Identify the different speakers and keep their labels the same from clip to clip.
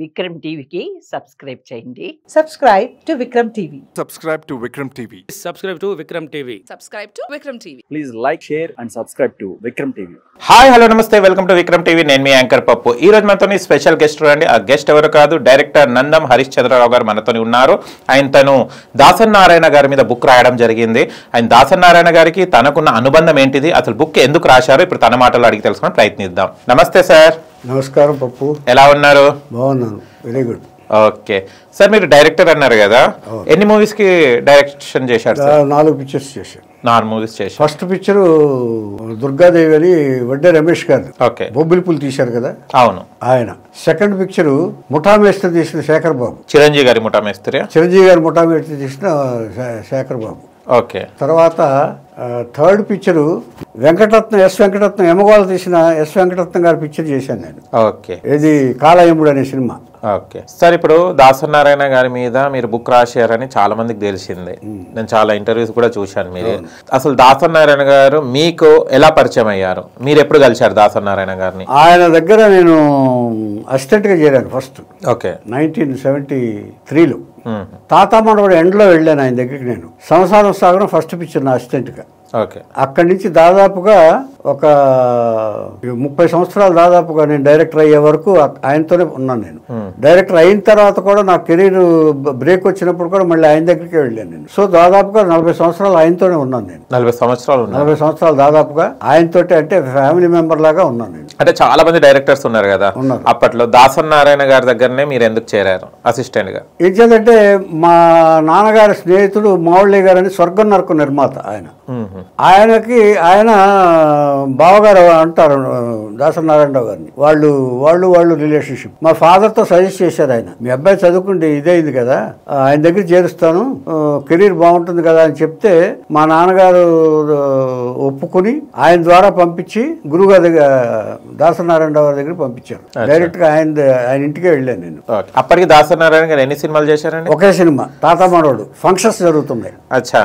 Speaker 1: విక్రమ్ టీవీకి సబ్స్క్రైబ్ చేయండి.
Speaker 2: Subscribe to Vikram TV.
Speaker 3: Subscribe to Vikram TV.
Speaker 4: Subscribe to Vikram TV.
Speaker 5: Subscribe to Vikram TV.
Speaker 6: Please like, share and subscribe to Vikram TV.
Speaker 7: Hi hello నమస్తే, welcome to Vikram TV. నేను మీ anchor పప్పు. ఈ రోజు మనతోని special guest రండి. ఆ guest ఎవరు కాదు, డైరెక్టర్ నందం హరిశ్చంద్రరావు గారు మనతోని ఉన్నారు. తను దాసరి నారాయణ గారి మీద బుక్ రాయడం జరిగింది. దాసరి నారాయణ గారికి తనకున్న అనుబంధం ఏంటిది, అసలు బుక్ ఎందుకు రాశారో ఇప్పుడు తన మాటలు అడిగి తెలుసుకొని ప్రయత్నిద్దాం. నమస్తే సార్.
Speaker 8: నమస్కారం పప్పు.
Speaker 7: ఎలా ఉన్నారు?
Speaker 8: బాగున్నాను, వెరీ గుడ్.
Speaker 7: ఓకే సార్, మీరు డైరెక్టర్ అన్నారు కదా, ఎన్ని మూవీస్ కి డైరెక్షన్ చేశారు?
Speaker 8: 4 పిక్చర్స్ చేశాను.
Speaker 7: 4 మూవీస్ చేశారు.
Speaker 8: ఫస్ట్ పిక్చర్ దుర్గాదేవి అని వడ్డే రమేష్ గారు
Speaker 7: ఓకే
Speaker 8: బొబ్బిలిపులు తీశారు కదా,
Speaker 7: అవును
Speaker 8: ఆయన. సెకండ్ పిక్చర్ ముఠా మేస్త్రి తీసిన శేఖర్ బాబు,
Speaker 7: చిరంజీవి గారి ముఠా మేస్త్రి.
Speaker 8: చిరంజీవి గారి ముఠా మేస్త్రి తీసిన శేఖర్ బాబు.
Speaker 7: ఓకే.
Speaker 8: తర్వాత థర్డ్ పిక్చరు ఎస్ వెంకటరత్నం ఎమగోళ తీసిన ఎస్ వెంకటరత్నం గారి పిక్చర్ చేశాను నేను.
Speaker 7: ఓకే.
Speaker 8: ఇది కాలయముడు అనే సినిమా.
Speaker 7: ఓకే సార్, ఇప్పుడు దాసరి నారాయణ గారి మీద మీరు బుక్ రాశారని చాలా మందికి తెలిసింది. నేను చాలా ఇంటర్వ్యూస్ కూడా చూశాను. మీరు అసలు దాసరి నారాయణ గారు మీకు ఎలా పరిచయం అయ్యారు? మీరు ఎప్పుడు కలిశారు దాసరి నారాయణ గారిని?
Speaker 8: ఆయన దగ్గర నేను అసిస్టెంట్ గా చేరాను ఫస్ట్.
Speaker 7: ఓకే.
Speaker 8: 1973లో తాత మనవడు ఎండ్లో వెళ్ళాను ఆయన దగ్గరికి. నేను సంసారం సాగరం ఫస్ట్ పిక్చర్ నా అసిస్టెంట్ గా.
Speaker 7: ఓకే.
Speaker 8: అక్కడి నుంచి దాదాపుగా ఒక 30 సంవత్సరాలు దాదాపుగా నేను డైరెక్టర్ అయ్యే వరకు ఆయనతోనే ఉన్నాను. నేను డైరెక్టర్ అయిన తర్వాత కూడా నా కెరీర్ బ్రేక్ వచ్చినప్పుడు కూడా మళ్ళీ ఆయన దగ్గరికి వెళ్ళాను నేను. సో దాదాపుగా 40 సంవత్సరాలు ఆయనతోనే ఉన్నాను నేను.
Speaker 7: 40
Speaker 8: సంవత్సరాలు దాదాపుగా ఆయనతోటే, అంటే ఫ్యామిలీ మెంబర్ లాగా ఉన్నాను నేను.
Speaker 7: అంటే చాలా మంది డైరెక్టర్స్ ఉన్నారు కదా అప్పట్లో, దాసరి నారాయణ గారి దగ్గరనే మీరు ఎందుకు చేరారు అసిస్టెంట్ గా?
Speaker 8: ఏం చేద్దంటే మా నాన్నగారి స్నేహితుడు మావుళ్ళే గారు అని స్వర్గం నరక నిర్మాత ఆయన. ఆయన బావగారు అంటారు దాసరి నారాయణరావు గారిని. వాళ్ళు రిలేషన్షిప్. మా ఫాదర్ తో సజెస్ట్ చేశారు ఆయన, మీ అబ్బాయి చదువుకుంటే ఇదైంది కదా, ఆయన దగ్గర చేరుస్తాను, కెరీర్ బాగుంటుంది కదా అని చెప్తే మా నాన్నగారు ఒప్పుకుని ఆయన ద్వారా పంపించి గురువుగారి దగ్గర దాసరి నారాయణరావు గారి దగ్గర పంపించారు. డైరెక్ట్ గా ఆయన ఇంటికే వెళ్ళాను నేను.
Speaker 7: అప్పటికి దాసరి నారాయణ గారు ఎన్ని సినిమాలు చేశారండి?
Speaker 8: ఒకే సినిమా, తాత మనవడు. ఫంక్షన్స్ జరుగుతున్నాయి.
Speaker 7: అచ్చా.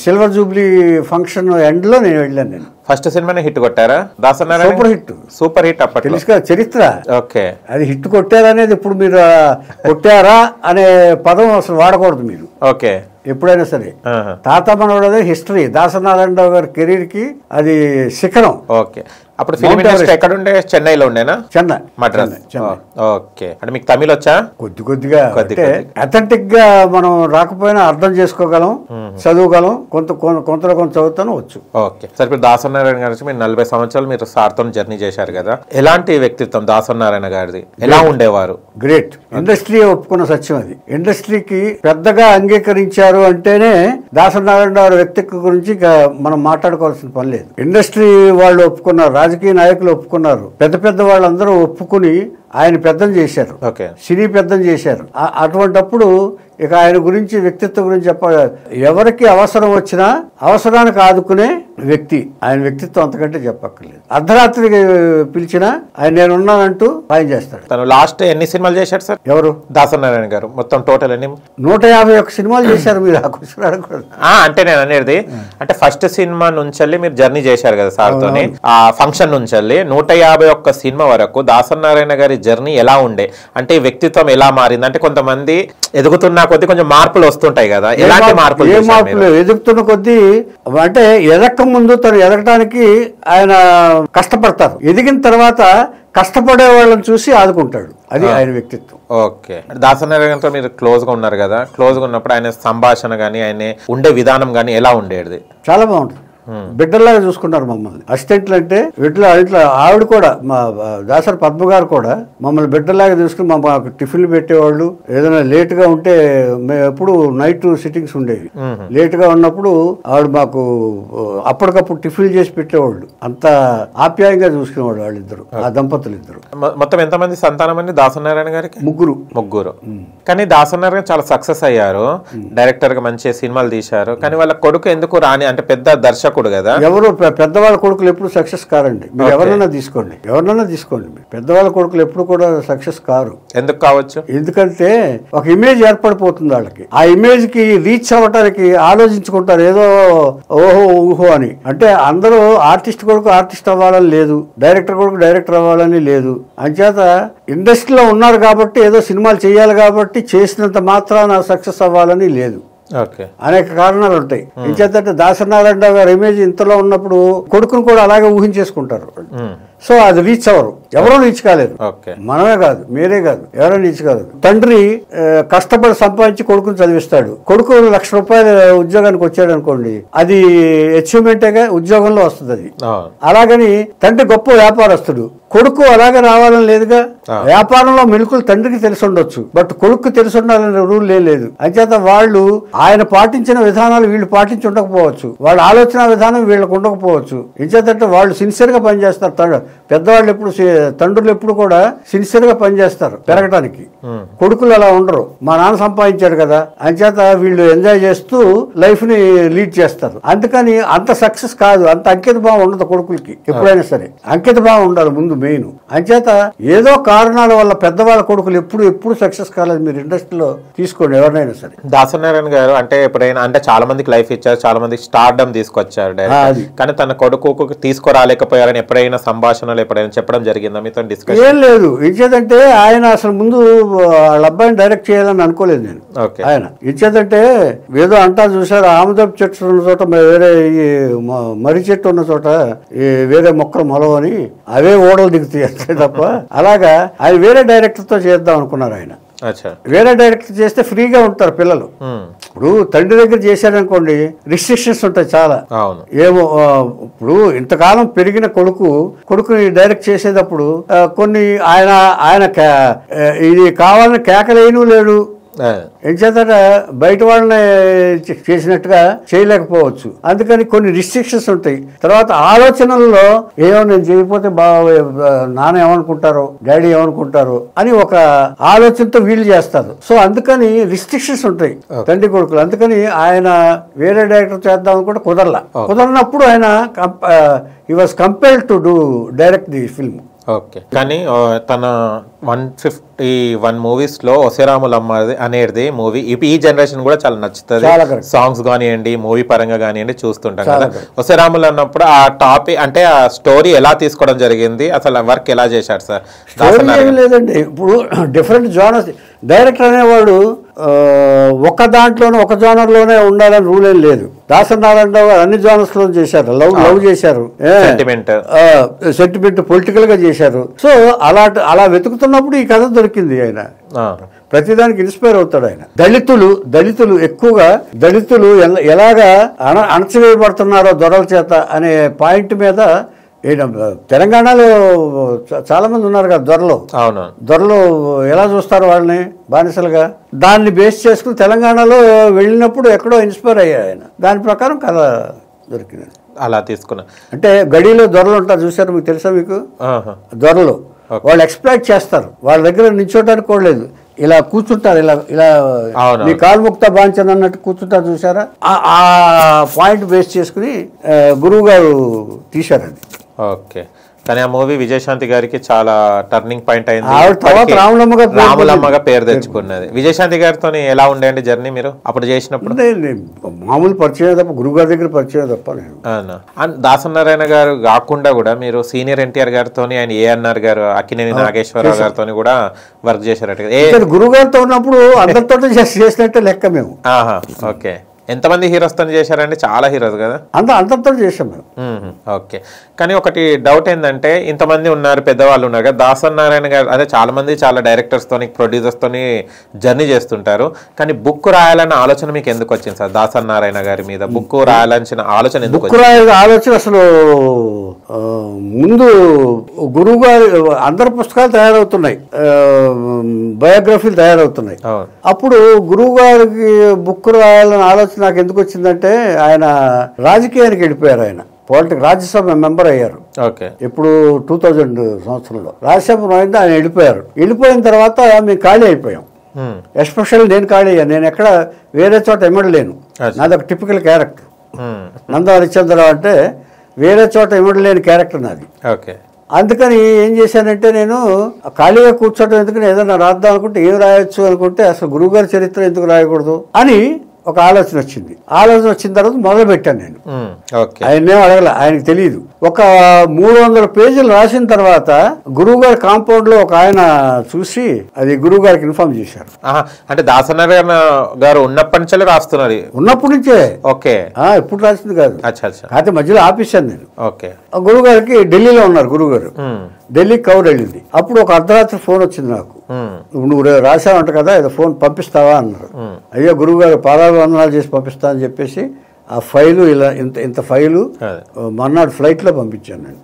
Speaker 8: సిల్వర్ జూబ్లీ ఫంక్షన్ ఎండ్ లో నేను వెళ్ళాను. నేను
Speaker 7: ఫస్ట్ సినిమానే హిట్ కొట్టారా దాసరి నారాయణ? సూపర్ హిట్ అప్పట్లో.
Speaker 8: తెలుసుగా చరిత్ర.
Speaker 7: ఓకే.
Speaker 8: అది హిట్ కొట్టారనేది, ఇప్పుడు మీరు కొట్టారా అనే పదం అసలు వాడకూడదు మీరు.
Speaker 7: ఓకే.
Speaker 8: ఎప్పుడైనా సరే తాత మనవడు హిస్టరీ. దాసరి నారాయణరావు గారి కెరీర్ కి అది శిఖరం.
Speaker 7: ఓకే. అప్పుడు ఫిల్మ్ ఇండస్ట్రీ ఎక్కడ ఉండే? చెన్నైలో ఉండేనా?
Speaker 8: చెన్నై,
Speaker 7: మద్రాస్. ఓకే. అంటే మీకు తమిళ్ వచ్చా?
Speaker 8: కొద్దిగా. అథెంటిక్ గా మనం రాకపోయినా అర్థం చేసుకోగలం, చదవగలం. కొంత చదువుతాను వచ్చు.
Speaker 7: ఓకే. సరే, ఇప్పుడు దాసరి నారాయణ గారి మీరు 40 సంవత్సరాలు మీరు సార్తో జర్నీ చేశారు కదా, ఎలాంటి వ్యక్తిత్వం దాసరి నారాయణ గారిది? ఎలా ఉండేవారు?
Speaker 8: గ్రేట్. ఇండస్ట్రీ ఒప్పుకున్న సత్యం అది. ఇండస్ట్రీకి పెద్దగా అంగీకరించారు అంటేనే దాసరి నారాయణరావు వ్యక్తిత్వం గురించి మనం మాట్లాడుకోవాల్సిన పని లేదు. ఇండస్ట్రీ వాళ్ళు ఒప్పుకున్నారు, రాజకీయ నాయకులు ఒప్పుకున్నారు, పెద్ద వాళ్ళందరూ ఒప్పుకుని ఆయన పెద్దం చేశారు, సినీ పెద్దం చేశారు. అటువంటప్పుడు ఇక ఆయన గురించి, వ్యక్తిత్వం గురించి ఎవరికి అవసరం వచ్చినా అవసరానికి ఆదుకునే వ్యక్తి. ఆయన వ్యక్తిత్వం అంతకంటే చెప్పక్కర్లేదు. అర్ధరాత్రికి పిలిచినా ఆయన నేనున్నానంటూ సాయం చేస్తాడు.
Speaker 7: తను లాస్ట్ ఎన్ని సినిమాలు చేశారు సార్?
Speaker 8: ఎవరు?
Speaker 7: దాసరి నారాయణ గారు. మొత్తం టోటల్ ఎన్ని?
Speaker 8: 151 సినిమాలు చేశారు. మీరు ఆ క్వశ్చన్ అడగకూడదు.
Speaker 7: అంటే నేను అనేది, అంటే ఫస్ట్ సినిమా నుంచి మీరు జర్నీ చేశారు కదా సార్ తోని, ఆ ఫంక్షన్ నుంచి 151 సినిమా వరకు దాసరి నారాయణ గారి జర్నీ ఎలా ఉండే? అంటే వ్యక్తిత్వం ఎలా మారింది? అంటే కొంతమంది ఎదుగుతున్న కొద్దీ కొంచెం మార్పులు వస్తుంటాయి కదా, ఎలాంటి మార్పులు?
Speaker 8: ఏ మార్పులు? ఎదుగుతున్న కొద్దీ అంటే ఎదక్క ముందు తను ఎదగటానికి ఆయన కష్టపడతారు. ఎదిగిన తర్వాత కష్టపడే వాళ్ళని చూసి ఆదుకుంటాడు. అది ఆయన వ్యక్తిత్వం.
Speaker 7: ఓకే. దాసరి నారాయణతో మీరు క్లోజ్ గా ఉన్నారు కదా, క్లోజ్ గా ఉన్నప్పుడు ఆయన సంభాషణ గానీ, ఆయన ఉండే విధానం గానీ ఎలా ఉండేది?
Speaker 8: చాలా బాగుంటుంది. బిడ్డల్లాగా చూసుకున్నారు మమ్మల్ని. అసిస్టెంట్లు అంటే ఇట్లా ఆవిడ కూడా, మా దాసరి పద్మ గారు కూడా మమ్మల్ని బిడ్డల్లాగా చూసుకుని మాకు టిఫిన్లు పెట్టేవాళ్ళు. ఏదైనా లేట్ గా ఉంటే మేము ఎప్పుడు నైట్ సిట్టింగ్స్ ఉండేవి. లేట్ గా ఉన్నప్పుడు ఆవిడ మాకు అప్పటికప్పుడు టిఫిన్లు చేసి పెట్టేవాళ్ళు. అంత ఆప్యాయంగా చూసుకునేవాళ్ళు వాళ్ళిద్దరు, ఆ దంపతులు ఇద్దరు.
Speaker 7: మొత్తం ఎంతమంది సంతానం అండి దాసరి నారాయణ గారికి? ముగ్గురు. కానీ దాసరి నారాయణ చాలా సక్సెస్ అయ్యారు, డైరెక్టర్ గా మంచి సినిమాలు తీశారు. కానీ వాళ్ళ కొడుకు ఎందుకు రాని, అంటే పెద్ద దర్శకుడు దర్శకుడు కదా.
Speaker 8: ఎవరు పెద్దవాళ్ళ కొడుకులు ఎప్పుడు సక్సెస్ కారండి. మీరు ఎవరైనా తీసుకోండి మీరు పెద్దవాళ్ళ కొడుకులు ఎప్పుడు కూడా సక్సెస్ కారు.
Speaker 7: ఎందుకు కావచ్చు?
Speaker 8: ఎందుకంటే ఒక ఇమేజ్ ఏర్పడిపోతుంది వాళ్ళకి. ఆ ఇమేజ్ కి రీచ్ అవ్వటానికి ఆలోచించుకుంటారు ఏదో ఓహో ఊహో అని. అంటే అందరూ ఆర్టిస్ట్ కొడుకు ఆర్టిస్ట్ అవ్వాలని లేదు, డైరెక్టర్ కొడుకు డైరెక్టర్ అవ్వాలని లేదు. అంచేత ఇండస్ట్రీలో ఉన్నారు కాబట్టి ఏదో సినిమాలు చేయాలి కాబట్టి చేసినంత మాత్రాన సక్సెస్ అవ్వాలని లేదు. అనేక కారణాలు ఉంటాయి. ఇంచేతంటే దాసనారాయణ గారి ఇమేజ్ ఇంతలో ఉన్నప్పుడు కొడుకును కూడా అలాగే ఊహించేసుకుంటారు. సో అది రీచ్ అవ్వరు, ఎవరో రీచ్ కాలేదు. మనమే కాదు, మీరే కాదు, ఎవరో రీచ్ కాదు. తండ్రి కష్టపడి సంపాదించి కొడుకుని చదివిస్తాడు. కొడుకు 1,00,000 రూపాయల ఉద్యోగానికి వచ్చాడు అనుకోండి, అది అచీవ్మెంటేగా, ఉద్యోగంలో వస్తుంది అది. అలాగని తండ్రి గొప్ప వ్యాపారస్తుడు, కొడుకు అలాగే రావాలని లేదుగా. వ్యాపారంలో మెలుకులు తండ్రికి తెలిసి ఉండొచ్చు, బట్ కొడుకు తెలిసి ఉండాలనే రూల్ లేదు. అంచేత వాళ్ళు ఆయన పాటించిన విధానాలు వీళ్ళు పాటించి ఉండకపోవచ్చు, వాళ్ళ ఆలోచన విధానం వీళ్ళకు ఉండకపోవచ్చు. ఇంచేతంటే వాళ్ళు సిన్సియర్ గా పనిచేస్తారు. పెద్దవాళ్ళు ఎప్పుడు, తండ్రులు ఎప్పుడు కూడా సిన్సియర్ గా పనిచేస్తారు పెరగటానికి. కొడుకులు అలా ఉండరు. మా నాన్న సంపాదించాడు కదా అంచేత వీళ్ళు ఎంజాయ్ చేస్తూ లైఫ్ ని లీడ్ చేస్తారు. అందుకని అంత సక్సెస్ కాదు, అంత అంకిత భావం ఉండదు కొడుకులకి. ఎప్పుడైనా సరే అంకిత భావం ఉండాలి ముందు మెయిన్. అంచేత ఏదో కారణాల వల్ల పెద్దవాళ్ళ కొడుకులు ఎప్పుడు సక్సెస్ కాలేదు. మీరు ఇండస్ట్రీలో తీసుకోండి ఎవరినైనా సరే.
Speaker 7: దాసనారాయణ గారు అంటే ఎప్పుడైనా అంటే చాలా మందికి లైఫ్ ఇచ్చారు, చాలా మందికి స్టార్డమ్ తీసుకొచ్చారు, కానీ తన కొడుకు తీసుకురాలేకపోయారని ఎప్పుడైనా సంభాషణలు ఎప్పుడైనా చెప్పడం జరిగిందా మీతో డిస్కషన్?
Speaker 8: ఏం లేదు. ఇచ్చేదంటే ఆయన అసలు ముందు వాళ్ళ అబ్బాయిని డైరెక్ట్ చేయాలని అనుకోలేదు నేను. ఆయన ఇచ్చేదంటే ఏదో అంటా చూసారు, ఆముదపు చెట్టు ఉన్న చోట వేరే మర్రి చెట్టు ఉన్న చోట వేరే మొక్కలు మొలవని అవే ఓడలు దిగుతాయి తప్ప, అలాగా ఆయన వేరే డైరెక్టర్ తో చేద్దాం అనుకున్నారు. ఆయన వేరే డైరెక్టర్ చేస్తే ఫ్రీగా ఉంటారు పిల్లలు. ఇప్పుడు తండ్రి దగ్గర చేశారనుకోండి రిస్ట్రిక్షన్స్ ఉంటాయి చాలా. ఏమో ఇప్పుడు ఇంతకాలం పెరిగిన కొడుకుని డైరెక్ట్ చేసేటప్పుడు కొన్ని ఆయన ఇది కావాలని కేకలేను లేడు. ఎంచేత బయట వాళ్ళని చేసినట్టుగా చేయలేకపోవచ్చు. అందుకని కొన్ని రిస్ట్రిక్షన్స్ ఉంటాయి. తర్వాత ఆలోచనల్లో ఏమో నేను చేయకపోతే నాన్న ఏమనుకుంటారో, డాడీ ఏమనుకుంటారో అని ఒక ఆలోచనతో వీళ్ళు చేస్తారు. సో అందుకని రిస్ట్రిక్షన్స్ ఉంటాయి తండ్రి కొడుకులు. అందుకని ఆయన వేరే డైరెక్టర్ చేద్దాం అనుకుంటే కుదరనప్పుడు ఆయన he was compelled to do direct the film.
Speaker 7: కానీ తన 151 మూవీస్ లో ఒసేరాములమ్మ అనేది మూవీ ఈ జనరేషన్ కూడా చాలా నచ్చుతుంది. సాంగ్స్ కానివ్వండి, మూవీ పరంగా కానివ్వండి చూస్తుంటాం కదా. ఒసేరాములు అన్నప్పుడు ఆ టాపిక్ అంటే ఆ స్టోరీ ఎలా తీసుకోవడం జరిగింది, అసలు వర్క్ ఎలా చేశారు సార్?
Speaker 8: లేదండి, ఇప్పుడు డిఫరెంట్ జోనర్స్ డైరెక్టర్ అనేవాడు ఒక దాంట్లోనే ఒక జోనర్ లోనే ఉండాలని రూల్ ఏం లేదు. దాసనారాయణ గారు అన్ని జోనర్స్ లో చేశారు. లవ్ చేశారు, సెంటిమెంట్ పొలిటికల్ గా చేశారు. సో అలా వెతుకుతున్నప్పుడు ఈ కథ దొరికింది. ఆయన ప్రతిదానికి ఇన్స్పైర్ అవుతాడు. ఆయన దళితులు ఎక్కువగా దళితులు ఎలాగా అణచివేయబడుతున్నారో దొరల చేత అనే పాయింట్ మీద తెలంగాణలో చాలా మంది ఉన్నారు కదా దొరలు ఎలా చూస్తారు వాళ్ళని బానిసలుగా. దాన్ని బేస్ చేసుకుని తెలంగాణలో వెళ్ళినప్పుడు ఎక్కడో ఇన్స్పైర్ అయ్యాడు ఆయన. దాని ప్రకారం కథ దొరికింది.
Speaker 7: అలా తీసుకున్నా అంటే
Speaker 8: గడిలో దొరలు ఉంటారు చూసారు, మీకు తెలుసా? మీకు దొరలు వాళ్ళు ఎక్స్ప్లాయిట్ చేస్తారు. వాళ్ళ దగ్గర నిల్చోటానికి కూడా లేదు, ఇలా కూర్చుంటారు, ఇలా మీ కాలు ముక్త బాంచన్ అన్నట్టు కూర్చుంటారు చూసారా. ఆ పాయింట్ బేస్ చేసుకుని గురువు గారు తీశారండి.
Speaker 7: ఓకే, కానీ ఆ మూవీ విజయశాంతి గారికి చాలా టర్నింగ్ పాయింట్ అయింది.
Speaker 8: రాములమ్మగా
Speaker 7: పేరు తెచ్చుకున్నది. విజయశాంతి గారితో ఎలా ఉండేయండి జర్నీ మీరు అప్పుడు చేసినప్పుడు?
Speaker 8: మామూలు పరిచయం తప్ప, గురువు గారి దగ్గర పరిచయం తప్ప.
Speaker 7: దాసనారాయణ గారు కాకుండా కూడా మీరు సీనియర్ ఎన్టీఆర్ గారితో, ఆయన ఏఎన్ఆర్ గారు, అక్కినేని నాగేశ్వరరావు గారితో కూడా వర్క్ చేశారట.
Speaker 8: గురువు గారితో ఉన్నప్పుడు అందరితో చేసినట్టే లెక్క మేము.
Speaker 7: ఓకే, ఎంతమంది హీరోస్ తో చేశారండి? చాలా హీరోస్ కదా,
Speaker 8: అందరితో చేశాం మేము.
Speaker 7: ఓకే, కానీ ఒకటి డౌట్ ఏంటంటే ఇంతమంది ఉన్నారు, పెద్దవాళ్ళు ఉన్నారు కదా, దాసనారాయణ గారు అదే చాలా మంది చాలా డైరెక్టర్స్ తోని ప్రొడ్యూసర్స్ తోని జర్నీ చేస్తుంటారు. కానీ బుక్ రాయాలన్న ఆలోచన మీకు ఎందుకు వచ్చింది సార్? దాసనారాయణ గారి మీద బుక్ రాయాలన్న ఆలోచన ఎందుకు వచ్చింది?
Speaker 8: ఆలోచన అసలు ముందు గురువు గారు అందరు పుస్తకాలు తయారవుతున్నాయి, బయోగ్రఫీలు తయారవుతున్నాయి. అప్పుడు గురువు గారికి బుక్ రాయాలని ఆలోచన నాకు ఎందుకు వచ్చిందంటే, ఆయన రాజకీయానికి వెళ్ళిపోయారు. ఆయన రాజ్యసభ మెంబర్ అయ్యారు. ఇప్పుడు 2000 సంవత్సరంలో రాజ్యసభ అయింది. ఆయన వెళ్ళిపోయిన తర్వాత మేము ఖాళీ అయిపోయాం. ఎస్పెషల్లీ నేను ఖాళీ అయ్యాను. నేను ఎక్కడ వేరే చోట ఎమ్మడలేను. నాదొక టిపికల్ క్యారెక్టర్. నందం హరిశ్చంద్రరావు అంటే వేరే చోట ఇవ్వలేని క్యారెక్టర్ నాది.
Speaker 7: ఓకే.
Speaker 8: అందుకని ఏం చేశానంటే నేను ఖాళీగా కూర్చోవడం ఎందుకని ఏదైనా రాద్దాం అనుకుంటే ఏం రాయొచ్చు అనుకుంటే అసలు గురువుగారి చరిత్ర ఎందుకు రాయకూడదు అని ఒక ఆలోచన వచ్చింది. ఆలోచన వచ్చిన తర్వాత మొదలు పెట్టాను నేను. ఆయన్నేం అడగల, ఆయనకు తెలియదు. ఒక 300 పేజీలు రాసిన తర్వాత గురువుగారి కాంపౌండ్ లో ఒక ఆయన చూసి అది గురువు గారికి ఇన్ఫార్మ్ చేశారు.
Speaker 7: అంటే దాసనారాయణ గారు ఉన్నప్పటి నుంచే రాస్తున్నారు?
Speaker 8: ఉన్నప్పటి నుంచే.
Speaker 7: ఓకే.
Speaker 8: ఎప్పుడు రాసింది కాదు, అయితే మధ్యలో ఆపేశాను నేను.
Speaker 7: ఓకే.
Speaker 8: గురువు గారికి ఢిల్లీలో ఉన్నారు గురువు గారు. ఢిల్లీకి కవర్ వెళ్ళింది. అప్పుడు ఒక అర్ధరాత్రి ఫోన్ వచ్చింది నాకు. నువ్వు రాసావంట కదా, ఏదో ఫోన్ పంపిస్తావా అన్నారు. అయ్యో గురువు గారు పాదాభివందనాలు చేసి పంపిస్తా అని చెప్పేసి ఆ ఫైలు ఇలా ఇంత ఫైలు మర్నాడు ఫ్లైట్లో పంపించాను నేను.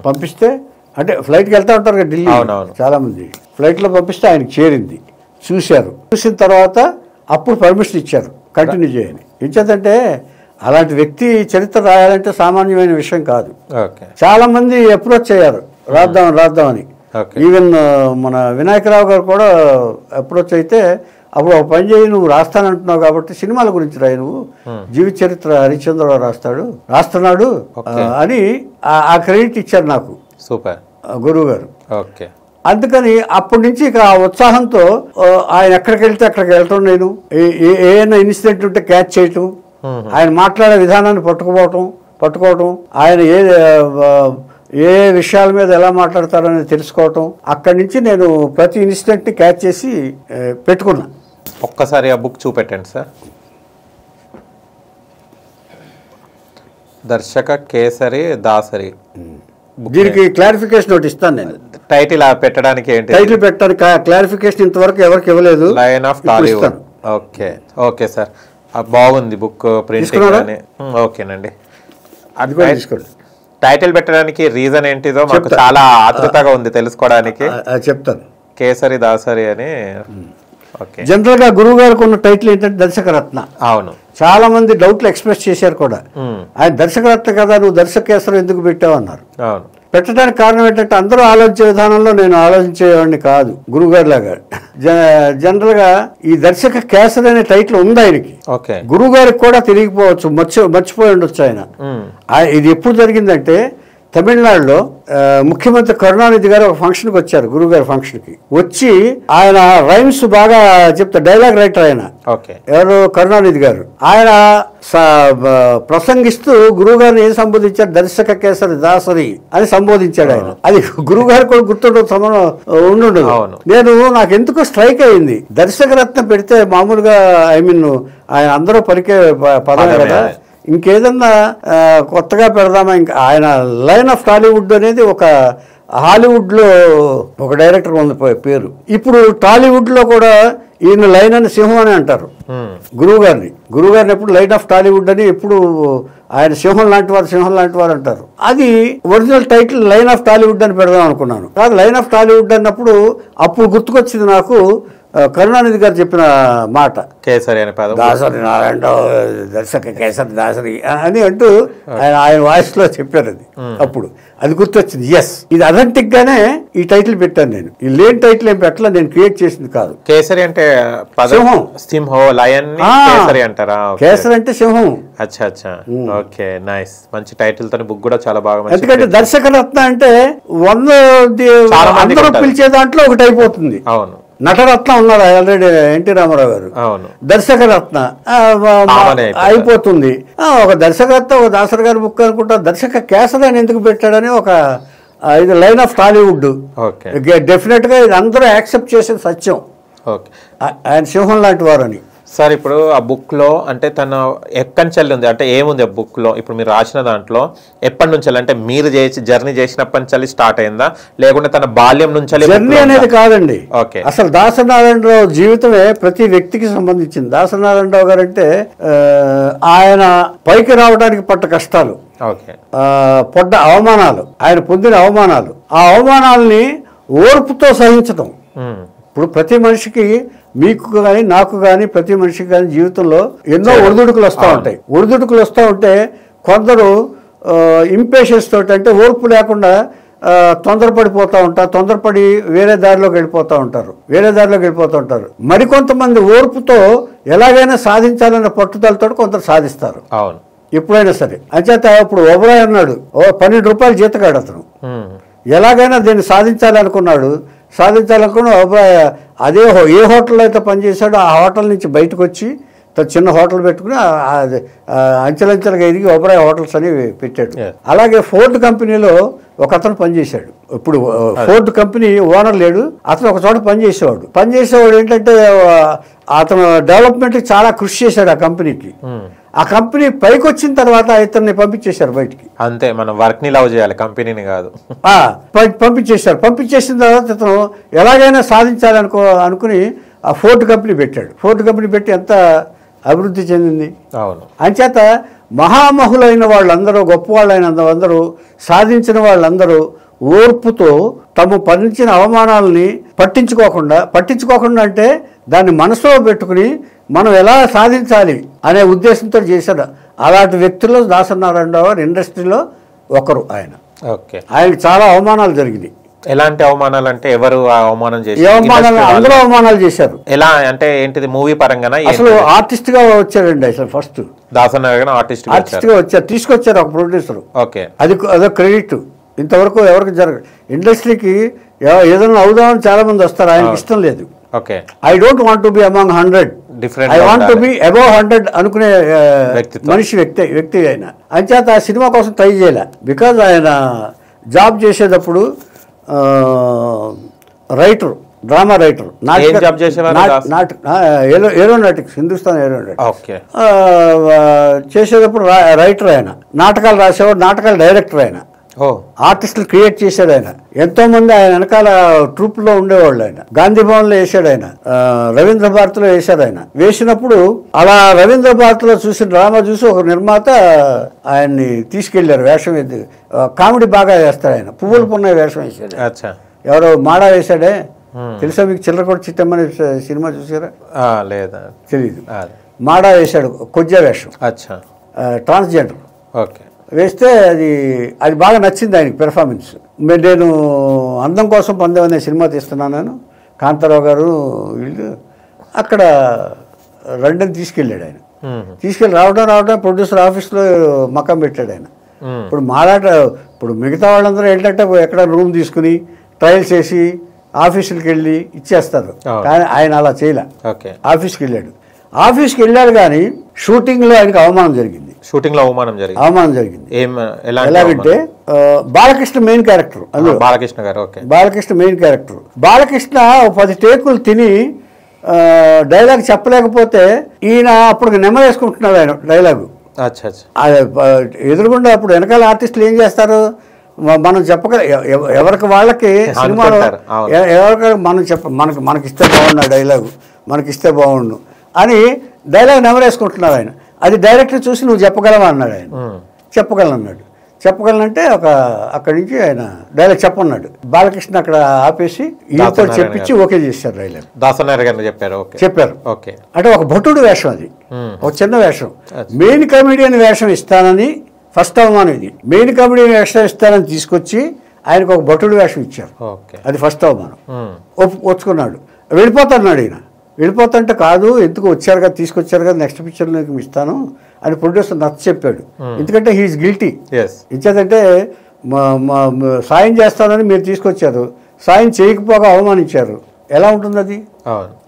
Speaker 8: పంపిస్తే అంటే ఫ్లైట్కి వెళ్తా ఉంటారు కదా ఢిల్లీ చాలా మంది, ఫ్లైట్లో పంపిస్తే ఆయనకి చేరింది. చూశారు. చూసిన తర్వాత అప్పుడు పర్మిషన్ ఇచ్చారు కంటిన్యూ చేయని. ఇచ్చేదంటే అలాంటి వ్యక్తి చరిత్ర రాయాలంటే సామాన్యమైన విషయం కాదు. చాలా మంది అప్రోచ్ అయ్యారు రాద్దామని. ఈవెన్ మన వినాయకరావు గారు కూడా అప్రోచ్ అయితే అప్పుడు ఒక పని చేయి, నువ్వు రాస్తానంటున్నావు కాబట్టి సినిమాల గురించి రాయి, నువ్వు జీవిత చరిత్ర హరిశ్చంద్రరావు రాస్తున్నాడు అని ఆ క్రెడిట్ ఇచ్చారు నాకు.
Speaker 7: సూపర్
Speaker 8: గురువు గారు.
Speaker 7: ఓకే.
Speaker 8: అందుకని అప్పటి నుంచి ఇక ఆ ఉత్సాహంతో ఆయన ఎక్కడికి వెళ్తే అక్కడికి వెళ్ళటం, నేను ఏమైనా ఇన్సిడెంట్ ఉంటే క్యాచ్ చేయటం, ఆయన మాట్లాడే విధానాన్ని పట్టుకోవటం, ఆయన ఏ విషయాల మీద ఎలా మాట్లాడతారని తెలుసుకోవటం, అక్కడి నుంచి నేను ప్రతి ఇన్సిడెంట్ని క్యాచ్ చేసి పెట్టుకున్నా.
Speaker 7: ఒక్కసారి ఆ బుక్ చూపెట్టండి సార్. దర్శక కేసరి దాసరి.
Speaker 8: దీనికి క్లారిఫికేషన్ ఒకటి ఇస్తాను నేను.
Speaker 7: టైటిల్ పెట్టడానికి ఏంటి?
Speaker 8: టైటిల్ పెట్టడానికి క్లారిఫికేషన్ ఇంతవరకు ఎవరికి ఇవ్వలేదు.
Speaker 7: Lion of Tollywood. Okay. Okay sir, బాగుంది బుక్ ప్రింటింగ్. ఓకేనండి.
Speaker 8: అది కూడా తీసుకోండి.
Speaker 7: టైటిల్ పెట్టడానికి రీజన్ ఏంటిదో మాకు చాలా ఆతృతగా ఉంది తెలుసుకోవడానికి.
Speaker 8: చెప్తాను.
Speaker 7: కేసరి దాసరి అని. ఓకే.
Speaker 8: జనరల్ గా గురువు గారికి ఉన్న టైటిల్ ఏంటంటే దర్శకరత్న.
Speaker 7: అవును.
Speaker 8: చాలా మంది డౌట్లు ఎక్స్ప్రెస్ చేశారు కూడా. ఆయన దర్శకరత్న కదా, నువ్వు దర్శక కేసరి ఎందుకు పెట్టావు అన్నారు.
Speaker 7: అవును.
Speaker 8: పెట్టడానికి కారణం ఏంటంటే అందరూ ఆలోచించే విధానంలో నేను ఆలోచించేవాడిని కాదు గురువుగారి లాగా. జనరల్ గా ఈ దర్శక కేసరి అనే టైటిల్ ఉంది ఆయనకి. గురువు గారికి కూడా తెలియకపోవచ్చు, మర్చిపోయి ఉండొచ్చు ఆయన. ఇది ఎప్పుడు జరిగిందంటే తమిళనాడులో ముఖ్యమంత్రి కరుణానిధి గారు ఒక ఫంక్షన్కి వచ్చారు, గురువుగారి ఫంక్షన్కి వచ్చి ఆయన రైమ్స్ బాగా చెప్తారు, డైలాగ్ రైటర్ ఆయన. ఎవరు? కరుణానిధి గారు. ఆయన ప్రసంగిస్తూ గురువు గారిని ఏం సంబోధించారు? దర్శక కేసరి దాసరి అని సంబోధించాడు ఆయన. అది గురువు గారు కూడా ఉండుండదు. నాకు ఎందుకో స్ట్రైక్ అయింది. దర్శకరత్న పెడితే మామూలుగా ఆయన అందరూ పలికే పదమే కదా, ఇంకేదన్నా కొత్తగా పెడదామా? ఇంకా ఆయన లయన్ ఆఫ్ టాలీవుడ్ అనేది ఒక హాలీవుడ్ లో ఒక డైరెక్టర్ ఉంది పేరు. ఇప్పుడు టాలీవుడ్ లో కూడా ఈయన లైన్ అని సింహం అని అంటారు గురువు గారిని ఎప్పుడు లైన్ ఆఫ్ టాలీవుడ్ అని ఎప్పుడు ఆయన సింహం లాంటి వారు అంటారు. అది original title line of Tollywood అని పెడదాం అనుకున్నాను. కాదు, లైన్ ఆఫ్ టాలీవుడ్ అన్నప్పుడు అప్పుడు గుర్తుకొచ్చింది నాకు కరుణానిధి గారు చెప్పిన మాట,
Speaker 7: కేసరి అనే పదం,
Speaker 8: దాసరి నారాయణరావు దర్శక కేసరి దాసరి అని అంటూ ఆయన వాయిస్ లో చెప్పారు. అప్పుడు అది గుర్తొచ్చింది. ఎస్, ఇది అథెంటిక్ గానే ఈ టైటిల్ పెట్టాను నేను. ఈ లేని టైటిల్ ఏం పెట్టలా, నేను క్రియేట్ చేసింది కాదు.
Speaker 7: కేసరి అంటే సింహం, లయన్ కేసరి అంటారా? కేసరి
Speaker 8: అంటే సింహం.
Speaker 7: అచ్చా అచ్చా. Okay, nice. మంచి టైటిల్ తోని బుక్ కూడా చాలా బాగా.
Speaker 8: ఎందుకంటే దర్శకరత్న అంటే 100 అందరూ పిలిచే దాంట్లో ఒకటి అయిపోతుంది.
Speaker 7: అవును.
Speaker 8: నటరత్న ఉన్నారు ఆల్రెడీ ఎన్టీ రామారావు గారు. దర్శకరత్న అయిపోతుంది. ఒక దర్శకరత్న, ఒక దాసరి గారి బుక్ అనుకుంటా. దర్శక కేసరి అని ఎందుకు పెట్టాడని ఒక ఇది లైన్ ఆఫ్ టాలీవుడ్. డెఫినెట్ గా ఇది అందరూ యాక్సెప్ట్ చేసే సత్యం. ఆయన సింహం లాంటి వారు అని.
Speaker 7: సార్, ఇప్పుడు ఆ బుక్ లో అంటే తన ఎక్కడి ఉంది అంటే ఏముంది ఆ బుక్ లో? ఇప్పుడు మీరు రాసిన దాంట్లో ఎప్పటి నుంచి అంటే మీరు జర్నీ చేసినప్పటి నుంచి స్టార్ట్ అయిందా, లేకుంటే తన బాల్యం నుంచి?
Speaker 8: జర్నీ అనేది కాదండి. అసలు దాసనారాయణరావు జీవితమే ప్రతి వ్యక్తికి సంబంధించింది. దాసనారాయణరావు గారు అంటే ఆయన పైకి రావడానికి పట్ట కష్టాలు, పడ్డ అవమానాలు, ఆయన పొందిన అవమానాలు, ఆ అవమానాలని ఓర్పుతో సహించడం. ఇప్పుడు ప్రతి మనిషికి, మీకు కానీ నాకు కానీ ప్రతి మనిషికి కానీ జీవితంలో ఎన్నో ఒడిదుడుకులు వస్తూ ఉంటాయి. ఒడిదుడుకులు వస్తూ ఉంటే కొందరు ఇంపేషన్స్ తోటి, అంటే ఓర్పు లేకుండా తొందరపడిపోతూ ఉంటారు, తొందరపడి వేరే దారిలోకి వెళ్ళిపోతూ ఉంటారు. మరికొంతమంది ఓర్పుతో ఎలాగైనా సాధించాలన్న పట్టుదలతో కొందరు సాధిస్తారు.
Speaker 7: అవును,
Speaker 8: ఎప్పుడైనా సరే. అంచేత ఇప్పుడు ఒబరాయ్ అన్నాడు, 12 రూపాయలు జీతగాడు అతను. ఎలాగైనా దీన్ని సాధించాలనుకున్న ఒబరాయ్ అదే ఏ హోటల్లో అయితే పనిచేశాడో ఆ హోటల్ నుంచి బయటకు వచ్చి చిన్న హోటల్ పెట్టుకుని అంచెలంచెలుగా ఎదిగి ఒబరాయ్ హోటల్స్ అని పెట్టాడు. అలాగే ఫోర్డ్ కంపెనీలో ఒక అతను పనిచేశాడు. ఇప్పుడు ఫోర్డ్ కంపెనీ ఓనర్ లేడు, అతను ఒక చోట పనిచేసేవాడు. ఏంటంటే అతను డెవలప్మెంట్కి చాలా కృషి చేశాడు ఆ కంపెనీకి. ఆ కంపెనీ పైకి వచ్చిన తర్వాత ఇతన్ని పంపించేశారు బయటికి.
Speaker 7: అంతే, మనం వర్క్ ని లవ్ చేయాలి, కంపెనీని కాదు.
Speaker 8: పంపించేసిన తర్వాత ఇతను ఎలాగైనా అనుకుని ఆ ఫోర్డ్ కంపెనీ పెట్టాడు. ఫోర్డ్ కంపెనీ పెట్టి ఎంత అభివృద్ధి చెందింది.
Speaker 7: అవును.
Speaker 8: అంచేత మహామహులైన వాళ్ళందరూ, గొప్ప వాళ్ళైన అందరూ, సాధించిన వాళ్ళందరూ ఓర్పుతో తమ పండించిన అవమానాలని పట్టించుకోకుండా అంటే దాన్ని మనసులో పెట్టుకుని మనం ఎలా సాధించాలి అనే ఉద్దేశంతో చేశాడు. అలాంటి వ్యక్తుల్లో దాసనారాయణరావు గారు ఇండస్ట్రీలో ఒకరు. ఆయనకు చాలా అవమానాలు జరిగినాయి.
Speaker 7: ఎలాంటి అవమానాలు అంటే ఎవరు అవమానం చేశారు?
Speaker 8: అందరూ అవమానాలు చేశారు.
Speaker 7: ఎలా అంటే ఏంటిది? మూవీ పరంగానా?
Speaker 8: అసలు ఆర్టిస్ట్ గా వచ్చారండి. అసలు ఫస్ట్
Speaker 7: దాసనారాయణ ఆర్టిస్ట్
Speaker 8: గా వచ్చారు, తీసుకొచ్చారు ఒక ప్రొడ్యూసర్. అదో క్రెడిట్. ఇంతవరకు ఎవరికి జరగదు. ఇండస్ట్రీకి ఏదైనా అవుదామని చాలా మంది వస్తారు, ఆయనకి ఇష్టం లేదు. I don't want to be among 100, I want to be above 100 అనుకునే వ్యక్తి ఆయన. అంచేత ఆ సినిమా కోసం ట్రై చేయలే. బికాజ్ ఆయన జాబ్ చేసేటప్పుడు drama writer, aeronautics, Hindustan aeronautics చేసేటప్పుడు రైటర్ ఆయన. నాటకాలు రాసేవాడు, నాటకాల డైరెక్టర్ ఆయన. ఆర్టిస్టులు క్రియేట్ చేశాడు ఆయన. ఎంతో మంది ఆయన వెనకాల ట్రూప్లో ఉండేవాళ్ళు. ఆయన గాంధీ భవన్లో వేసాడు, ఆయన రవీంద్ర భారతిలో వేశాడు. ఆయన వేసినప్పుడు అలా రవీంద్ర భారతిలో చూసిన డ్రామా చూసి ఒక నిర్మాత ఆయన్ని తీసుకెళ్లారు. వేషం కామెడీ బాగా వేస్తాడు ఆయన. పువ్వులు పున్న వేషం వేసాడు. ఎవరో మాడా వేశాడే, తెలుసా మీకు? చిల్లర కూడా చిట్టమ్మని సినిమా చూసారా?
Speaker 7: లేదా,
Speaker 8: తెలీదు. మాడా వేశాడు, కొద్దిగా వేషం, ట్రాన్స్జెండర్ వేస్తే అది బాగా నచ్చింది ఆయనకి పెర్ఫార్మెన్స్. నేను అందం కోసం పందెం అనే సినిమా తీస్తున్నాను నేను, కాంతారావు గారు వీళ్ళు. అక్కడ లండన్ తీసుకెళ్ళాడు ఆయన. తీసుకెళ్ళి రావడం ప్రొడ్యూసర్ ఆఫీస్లో మకం పెట్టాడు ఆయన. ఇప్పుడు మిగతా వాళ్ళందరూ ఏంటంటే ఎక్కడ రూమ్ తీసుకుని ట్రయల్స్ వేసి ఆఫీసులకు వెళ్ళి ఇచ్చేస్తారు. కానీ ఆయన అలా చేయలే. ఆఫీస్కి వెళ్ళాడు కానీ షూటింగ్లో ఆయనకి అవమానం జరిగింది. ఎలాగంటే Balakrishna main character, Balakrishna main character. Balakrishna 10 టేకులు తిని డైలాగ్ చెప్పలేకపోతే ఈయన అప్పుడు నెమ్మరేసుకుంటున్నాడు ఆయన డైలాగు. ఎదురుగుండా అప్పుడు వెనకాల ఆర్టిస్టులు ఏం చేస్తారు, మనం ఎవరికి వాళ్ళకి సినిమాలో ఎవరికి మనకి ఇస్తే బాగుండు డైలాగు, మనకిస్తే బాగుండు అని డైలాగ్ నెమరేసుకుంటున్నారు ఆయన. అది డైరెక్టర్ చూసి నువ్వు చెప్పగలవా అన్నాడు ఆయన. చెప్పగలనంటే అక్కడి నుంచి ఆయన డైలాగ్ చెప్పన్నాడు. బాలకృష్ణ అక్కడ ఆపేసి ఈయనతో చెప్పించి ఓకే చేశారు డైలాగ్. చెప్పారు. అంటే ఒక భటుడు వేషం, అది ఒక చిన్న వేషం. మెయిన్ కమెడియన్ వేషం ఇస్తానని ఫస్ట్ అవమానం. ఇది మెయిన్ కమెడియన్ వేషం ఇస్తానని తీసుకొచ్చి ఆయనకు ఒక భటుడు వేషం ఇచ్చారు. అది ఫస్ట్ అవమానం. ఒప్పుకున్నాడు. వెళ్ళిపోతున్నాడు ఈయన. వెళ్ళిపోతుంటే కాదు, ఎందుకు వచ్చారు కదా, తీసుకొచ్చారు కదా, నెక్స్ట్ పిక్చర్లో నీకు ఇస్తాను అని ప్రొడ్యూసర్ నచ్చ చెప్పాడు. ఎందుకంటే హీఈస్ గిల్టీ. ఇచ్చేదంటే సాయం చేస్తానని మీరు తీసుకొచ్చారు, సాయం చేయకపోగా అవమానించారు, ఎలా ఉంటుంది అది?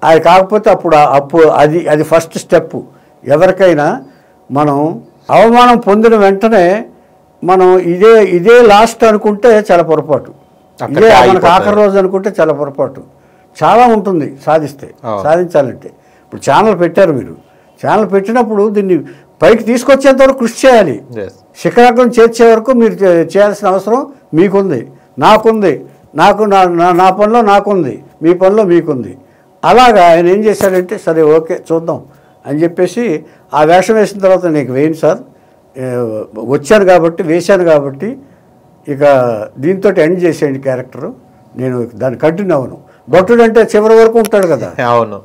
Speaker 8: అది కాకపోతే అప్పుడు అది ఫస్ట్ స్టెప్. ఎవరికైనా మనం అవమానం పొందిన వెంటనే మనం ఇదే లాస్ట్ అనుకుంటే చాలా పొరపాటు, ఇదే మనకు ఆఖరి రోజు అనుకుంటే చాలా పొరపాటు. చాలా ఉంటుంది సాధించాలంటే. ఇప్పుడు ఛానల్ పెట్టారు, మీరు ఛానల్ పెట్టినప్పుడు దీన్ని పైకి తీసుకొచ్చేంత వరకు కృషి చేయాలి. శిఖరాగ్రం చేర్చే వరకు మీరు చేయాల్సిన అవసరం మీకుంది, నాకుంది. నా పనిలో నాకుంది, మీ పనిలో మీకుంది. అలాగా ఆయన ఏం చేశాడంటే, సరే ఓకే చూద్దాం అని చెప్పేసి ఆ వేషం వేసిన తర్వాత నీకు వేయండి సార్, వచ్చాను కాబట్టి వేశాను కాబట్టి ఇక దీంతో ఎండ్ చేసేయండి క్యారెక్టరు, నేను దాన్ని కంటిన్యూ అవ్వను. భక్తుడు అంటే చివరి వరకు ఉంటాడు కదా.
Speaker 7: అవును.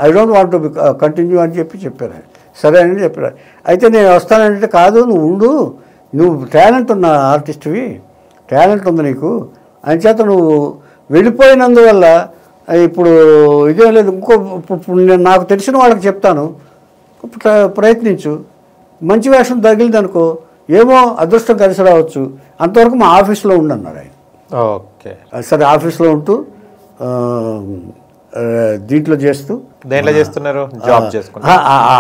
Speaker 8: I don't want to continue అని చెప్పారు. సరే అని చెప్పారు. అయితే నేను వస్తానంటే కాదు, నువ్వు ఉండు, నువ్వు టాలెంట్ ఉన్న ఆర్టిస్ట్వి, టాలెంట్ ఉంది నీకు, అంచేత నువ్వు వెళ్ళిపోయినందువల్ల ఇప్పుడు ఇదేం లేదు. ఇప్పుడు నేను నాకు తెలిసిన వాళ్ళకి చెప్తాను, ప్రయత్నించు, మంచి వేషం తగిలిందనుకో, ఏమో అదృష్టం కలిసి రావచ్చు, అంతవరకు మా ఆఫీస్లో ఉండన్నారు ఆయన.
Speaker 7: ఓకే,
Speaker 8: సరే ఆఫీస్లో ఉంటూ దీంట్లో చేస్తూ.
Speaker 7: దేంట్లో చేస్తున్నారు? జాబ్ చేసుకుంటా,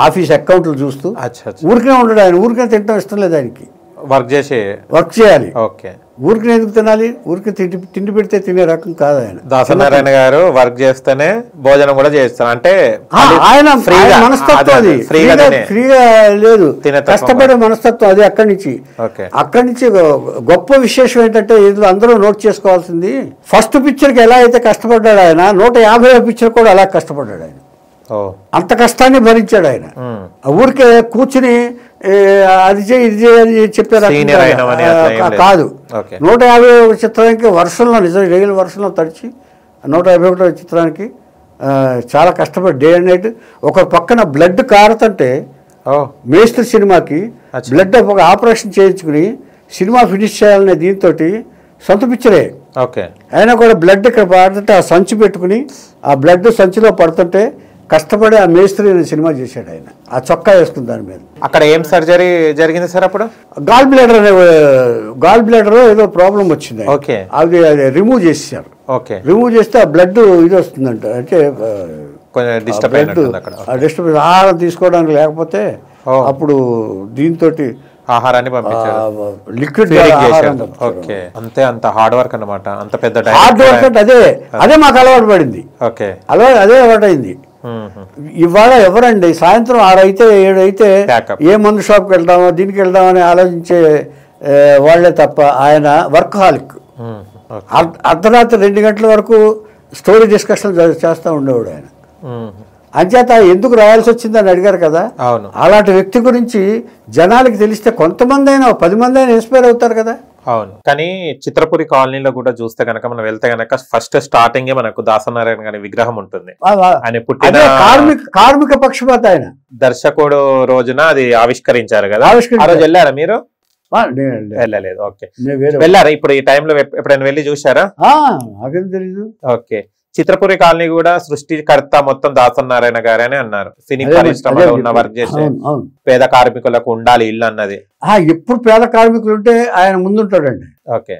Speaker 8: ఆఫీస్ అకౌంట్లు చూస్తూ.
Speaker 7: అచ్చా,
Speaker 8: ఊరికే ఉండడు ఆయన, ఊరికే తింటాం ఇష్టం లేదు ఆయనకి, వర్క్ చేయాలి.
Speaker 7: ఓకే,
Speaker 8: ఊరికి ఎందుకు తినాలి? ఊరికి తిండి పెడితే తినే రకం కాదు ఆయన.
Speaker 7: దాసనారాయణ గారు వర్క్ చేస్తేనే భోజనం కూడా చేస్తారు, అంటే
Speaker 8: ఆయన మనస్తత్వం అది ఫ్రీగా లేదు, కష్టపడే మనస్తత్వం అది. అక్కడి నుంచి గొప్ప విశేషం ఏంటంటే ఇందులో అందరూ నోట్ చేసుకోవాల్సింది, ఫస్ట్ పిక్చర్కి ఎలా అయితే కష్టపడ్డాడు ఆయన, 150వ పిక్చర్ కూడా అలా కష్టపడ్డాడు ఆయన. అంత కష్టాన్ని భరించాడు ఆయన. ఊరికే కూర్చుని అది చేయి ఇది చేయని చెప్పారు కాదు. 151 చిత్రానికి వర్షంలో, నిజం రైలు వర్షంలో తడిచి 151 చిత్రానికి చాలా కష్టపడి డే అండ్ నైట్. ఒక పక్కన బ్లడ్ కారుతుంటే మేస్త్రి సినిమాకి బ్లడ్ ఒక ఆపరేషన్ చేయించుకుని సినిమా ఫినిష్ చేయాలనే దీంతో సొంత పిక్చరే. అయినా కూడా బ్లడ్ ఇక్కడ పడుతుంటే ఆ సంచి పెట్టుకుని ఆ బ్లడ్ సంచిలో పడుతుంటే కష్టపడి ఆ మేస్త్రి సినిమా చేశాడు ఆయన, ఆ చొక్కా వేసుకుని దాని మీద.
Speaker 7: అక్కడ ఏం సర్జరీ జరిగింది సార్? అప్పుడు
Speaker 8: గాల్ బ్లాడర్ ఏదో ప్రాబ్లం వచ్చింది, అది రిమూవ్ చేసేసారు. రిమూవ్ చేస్తే ఆ బ్లడ్ ఇది వస్తుందంట, అంటే డిస్టర్బెన్స్ ఆహారం తీసుకోవడానికి లేకపోతే అప్పుడు దీంతో
Speaker 7: ఆహారాన్ని పంపించారు, లిక్విడ్. అంతే, అంత హార్డ్ వర్క్ అన్నమాట, అంత పెద్ద
Speaker 8: హార్డ్ వర్క్ అంటే అదే మాకు అలవాటు పడింది, అదే అలవాటు అయింది. ఇవాళ ఎవరండి సాయంత్రం 6 అయితే 7 అయితే ఏ మందు షాప్కి వెళ్దామో దీనికి వెళ్దామని ఆలోచించే వాళ్లే తప్ప ఆయన వర్క్ హాలిక్. అర్ధరాత్రి 2 గంటల వరకు స్టోరీ డిస్కషన్ చేస్తూ ఉండేవాడు ఆయన. అంచేత ఎందుకు రాయాల్సి వచ్చిందని అడిగారు కదా, అలాంటి వ్యక్తి గురించి జనాలకి తెలిస్తే కొంతమంది అయినా 10 మంది అయినా ఇన్స్పైర్ అవుతారు కదా.
Speaker 7: అవును, కానీ చిత్రపురి కాలనీలో కూడా చూస్తే కనుక మనం వెళ్తే కనుక ఫస్ట్ స్టార్టింగ్ మనకు దాసనారాయణ గారి విగ్రహం ఉంటుంది. ఆయన పుట్టిన
Speaker 8: కార్మిక పక్షపాత ఆయన
Speaker 7: దర్శకుడు రోజున అది ఆవిష్కరించారు కదా, ఆ రోజు వెళ్ళారా మీరు? వెళ్ళలేదు. ఓకే, వెళ్ళారా? ఇప్పుడు ఈ టైంలో ఎప్పుడైనా వెళ్ళి చూసారా?
Speaker 8: నాకేం తెలీదు.
Speaker 7: ఓకే, చిత్రపురి కాలనీ కూడా సృష్టికర్త మొత్తం దాసనారాయణ గారే అని అన్నారు. సినీ పరిశ్రమలో ఉన్న వర్క్ చేసే పేద కార్మికులకు ఉండాలి ఇల్లు అన్నది.
Speaker 8: ఎప్పుడు పేద కార్మికులు ఉంటే ఆయన ముందుంటాడండి.
Speaker 7: ఓకే,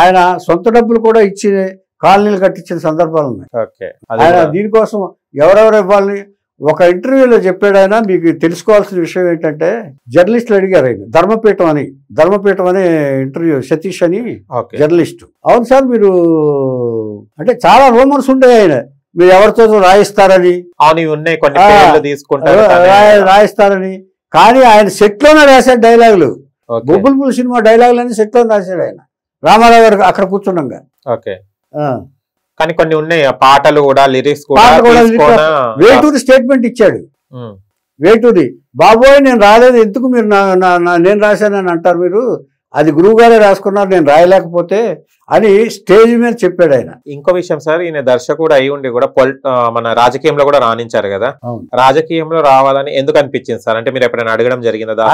Speaker 8: ఆయన సొంత డబ్బులు కూడా ఇచ్చి కాలనీలు కట్టించిన సందర్భాలు ఉన్నాయి.
Speaker 7: ఓకే,
Speaker 8: ఆయన దీనికోసం ఎవరెవరు ఇవ్వాలని ఒక ఇంటర్వ్యూలో చెప్పాడు ఆయన. మీకు తెలుసుకోవాల్సిన విషయం ఏంటంటే, జర్నలిస్టులు అడిగారు ఆయన, ధర్మపీఠం అనే ఇంటర్వ్యూ, సతీష్ అని జర్నలిస్టు. అవును సార్, మీరు అంటే చాలా రూమర్స్ ఉండే ఆయన, మీరు ఎవరితో రాయిస్తారని, రాయిస్తారని. కానీ ఆయన సెట్ లోనే రాశాడు డైలాగులు, బొబ్బుల్పూల్ సినిమా డైలాగులని సెట్ లోనే రాశాడు ఆయన, రామారావు గారు అక్కడ కూర్చున్నాగా.
Speaker 7: కానీ కొన్ని ఉన్నాయి పాటలు కూడా, లిరిక్స్ కూడా.
Speaker 8: వేటూరి స్టేట్మెంట్ ఇచ్చాడు, వేటూరి, బాబోయ్ నేను రాలేదు, ఎందుకు మీరు నేను రాశానని అంటారు, మీరు అది గురువు గారే రాసుకున్నారు, నేను రాయలేకపోతే అని స్టేజ్ మీద చెప్పాడు ఆయన.
Speaker 7: ఇంకో విషయం సార్, ఈయన దర్శకుడు అయి ఉండి కూడా మన రాజకీయంలో కూడా రాణించారు కదా, రాజకీయంలో రావాలని ఎందుకు అనిపించింది సార్? అంటే మీరు ఎప్పుడైనా అడగడం జరిగిందా?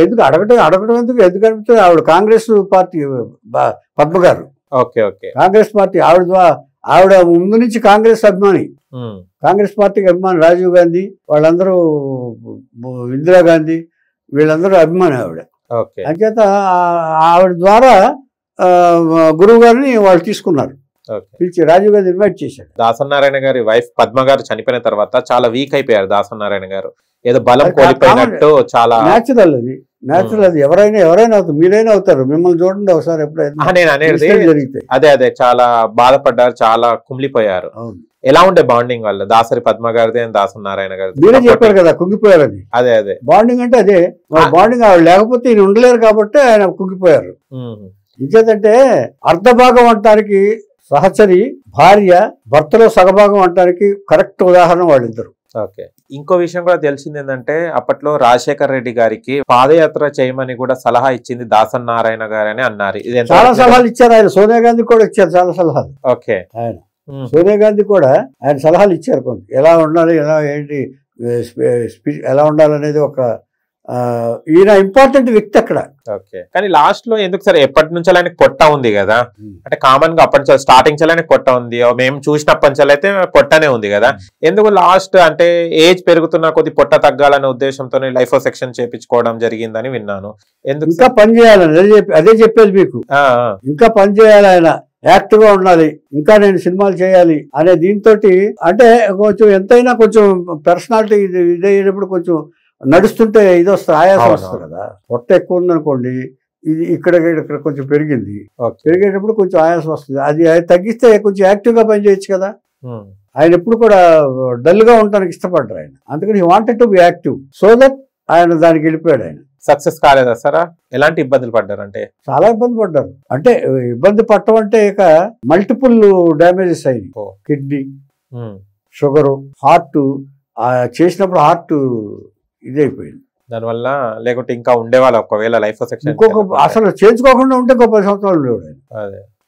Speaker 8: ఎందుకు అడగడం ఎందుకు అనిపిస్తుంది? ఆవిడ కాంగ్రెస్ పార్టీ, పద్మ గారు కాంగ్రెస్ పార్టీ, ఆవిడ ముందు నుంచి కాంగ్రెస్ అభిమాని, కాంగ్రెస్ పార్టీకి అభిమాని. రాజీవ్ గాంధీ వాళ్ళందరూ, ఇందిరాగాంధీ వీళ్ళందరూ అభిమాని ఆవిడ. అంచేత ఆవిడ ద్వారా గురువు గారిని వాళ్ళు తీసుకున్నారు, పిలిచి రాజీవ్ గాంధీ ఇన్వైట్ చేశాడు.
Speaker 7: దాసనారాయణ గారి వైఫ్ పద్మ గారు చనిపోయిన తర్వాత చాలా వీక్ అయిపోయారు దాసనారాయణ గారు, ఏదో బలం కోల్పోయినట్టు. చాలా న్యాచురల్
Speaker 8: అది, ఎవరైనా అవుతారు, మీరైనా అవుతారు. మిమ్మల్ని చూడండి ఒకసారి ఎప్పుడైనా.
Speaker 7: నేను అనేది అదే చాలా బాధపడ్డారు, చాలా కుమిలిపోయారు. ఎలా ఉండే బాండింగ్ వల్ల దాసరి పద్మ గారిది దాసనారాయణ గారి?
Speaker 8: మీరే చెప్పారు కదా కుంగిపోయారని.
Speaker 7: అదే
Speaker 8: బాండింగ్ అంటే అదే బాండింగ్. ఆవిడ లేకపోతే ఈయన ఉండలేరు కాబట్టి ఆయన కుంగిపోయారు. ఇంకేంటంటే అర్ధభాగం అంటానికి సహచరి భార్య, భర్తలో సగభాగం అంటానికి కరెక్ట్ ఉదాహరణ వాళ్ళిద్దరు.
Speaker 7: ఓకే, ఇంకో విషయం కూడా తెలిసింది ఏంటంటే, అప్పట్లో రాజశేఖర్ రెడ్డి గారికి పాదయాత్ర చేయమని కూడా సలహా ఇచ్చింది దాసనారాయణ గారు అని అన్నారు.
Speaker 8: చాలా సలహాలు ఇచ్చారు ఆయన. సోనియా గాంధీ కూడా ఇచ్చారు చాలా సలహాలు.
Speaker 7: ఓకే,
Speaker 8: ఆయన సోనియా గాంధీ కూడా ఆయన సలహాలు ఇచ్చారు కొంత, ఎలా ఉండాలి, ఎలా ఏంటి స్పీచ్ ఎలా ఉండాలనేది ఒక ఈయన ఇంపార్టెంట్ వ్యక్తి అక్కడ.
Speaker 7: ఓకే, కానీ లాస్ట్ లో ఎందుకు సార్ ఎప్పటి నుంచి ఆయనకి పొట్ట ఉంది కదా, అంటే కామన్ గా అప్పటి నుంచి స్టార్టింగ్ నుంచి ఆయనకి పొట్ట ఉంది, మేము చూసినప్పటి నుంచి అయితే పొట్టనే ఉంది కదా, ఎందుకు లాస్ట్ అంటే ఏజ్ పెరుగుతున్న కొద్ది పొట్ట తగ్గాలనే ఉద్దేశంతో లైఫ్ సెక్షన్ చేపించుకోవడం జరిగిందని విన్నాను. ఎందుకు
Speaker 8: ఇంకా పని చేయాలని అదే చెప్పేది మీకు. ఇంకా పని చేయాలి, ఆయన యాక్టివ్ గా ఉండాలి, ఇంకా నేను సినిమాలు చేయాలి అనే దీంతో, అంటే కొంచెం ఎంతైనా కొంచెం పర్సనాలిటీ ఇదయ్యేటప్పుడు కొంచెం నడుస్తుంటే ఇది వస్తుంది, ఆయాసం వస్తుంది కదా. పొట్ట ఎక్కువ ఉందనుకోండి, ఇది ఇక్కడ కొంచెం పెరిగింది, పెరిగేటప్పుడు కొంచెం ఆయాసం వస్తుంది. అది తగ్గిస్తే కొంచెం యాక్టివ్ గా పని చేయొచ్చు కదా. ఆయన ఎప్పుడు కూడా డల్ గా ఉండడానికి ఇష్టపడ్డారు ఆయన, అందుకని he wanted to be active, so that ఆయన దానికి వెళ్ళిపోయాడు. ఆయన
Speaker 7: సక్సెస్ కాలేదా సార్? ఎలాంటి ఇబ్బందులు పడ్డారంటే?
Speaker 8: చాలా ఇబ్బంది పడ్డారు. అంటే ఇబ్బంది పడటం అంటే ఇక మల్టిపుల్ డ్యామేజెస్ అయింది. కిడ్నీ, షుగరు, హార్ట్, చేసినప్పుడు హార్ట్ ఇదైపోయింది.
Speaker 7: దానివల్ల లేకుంటే ఇంకా ఉండేవాళ్ళు ఒకవేళ లైఫ్ సెక్షన్
Speaker 8: ఇంకొక అసలు చేయించుకోకుండా ఉంటే ఇంకో 10 సంవత్సరాలు ఉండేవాడు.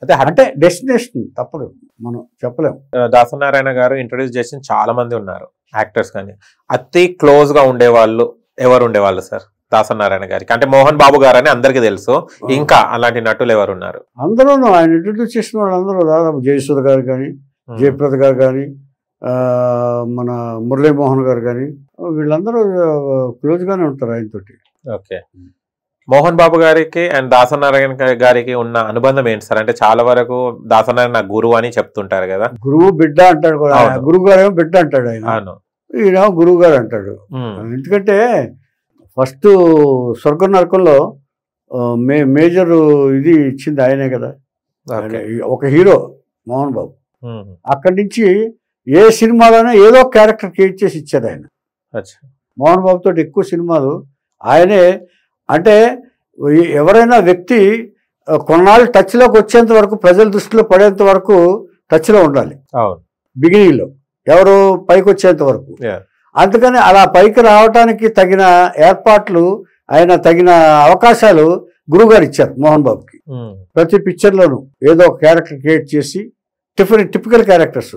Speaker 7: అదే
Speaker 8: అంటే డెస్టినేషన్ తప్పదు, మనం చెప్పలేము.
Speaker 7: దాసనారాయణ గారు ఇంట్రొడ్యూస్ చేసిన చాలా మంది ఉన్నారు యాక్టర్స్, కానీ అతి క్లోజ్ గా ఉండేవాళ్ళు ఎవరు ఉండేవాళ్ళు సార్ దాసనారాయణ గారికి? అంటే మోహన్ బాబు గారు అని అందరికి తెలుసు, ఇంకా అలాంటి నటులు ఎవరు ఉన్నారు?
Speaker 8: అందరూ ఆయన ఇంట్రొడ్యూస్ చేసిన వాళ్ళు అందరూ దాదాపు జయసుధ గారు కానీ, జయప్రద గారు కానీ, మన మురళీమోహన్ గారు కానీ, వీళ్ళందరూ క్లోజ్ గానే ఉంటారు ఆయనతోటి.
Speaker 7: ఓకే, మోహన్ బాబు గారికి అండ్ దాసనారాయణ గారికి ఉన్న అనుబంధం ఏంటి సార్? అంటే చాలా వరకు దాసనారాయణ గురువు అని చెప్తుంటారు కదా.
Speaker 8: గురువు బిడ్డ అంటాడు కూడా, గురువు గారు ఏమో బిడ్డ అంటాడు ఆయన, ఈయన గురువు గారు అంటాడు. ఎందుకంటే ఫస్ట్ స్వర్గ నరకంలో మేజర్ ఇది ఇచ్చింది ఆయనే కదా, ఒక హీరో మోహన్ బాబు. అక్కడి నుంచి ఏ సినిమాలోనే ఏదో క్యారెక్టర్ క్రియేట్ చేసి ఇచ్చారు ఆయన. మోహన్ బాబు తోటి ఎక్కువ సినిమాలు ఆయనే. అంటే ఎవరైనా వ్యక్తి కొన్నాళ్ళు టచ్లోకి వచ్చేంత వరకు, ప్రజల దృష్టిలో పడేంత వరకు టచ్లో ఉండాలి బిగినింగ్లో, ఎవరు పైకి వచ్చేంత వరకు. అందుకని అలా పైకి రావడానికి తగిన ఏర్పాట్లు, ఆయన తగిన అవకాశాలు గురువుగారు ఇచ్చారు మోహన్ బాబుకి. ప్రతి పిక్చర్లోనూ ఏదో ఒక క్యారెక్టర్ క్రియేట్ చేసి, టిపికల్ క్యారెక్టర్స్,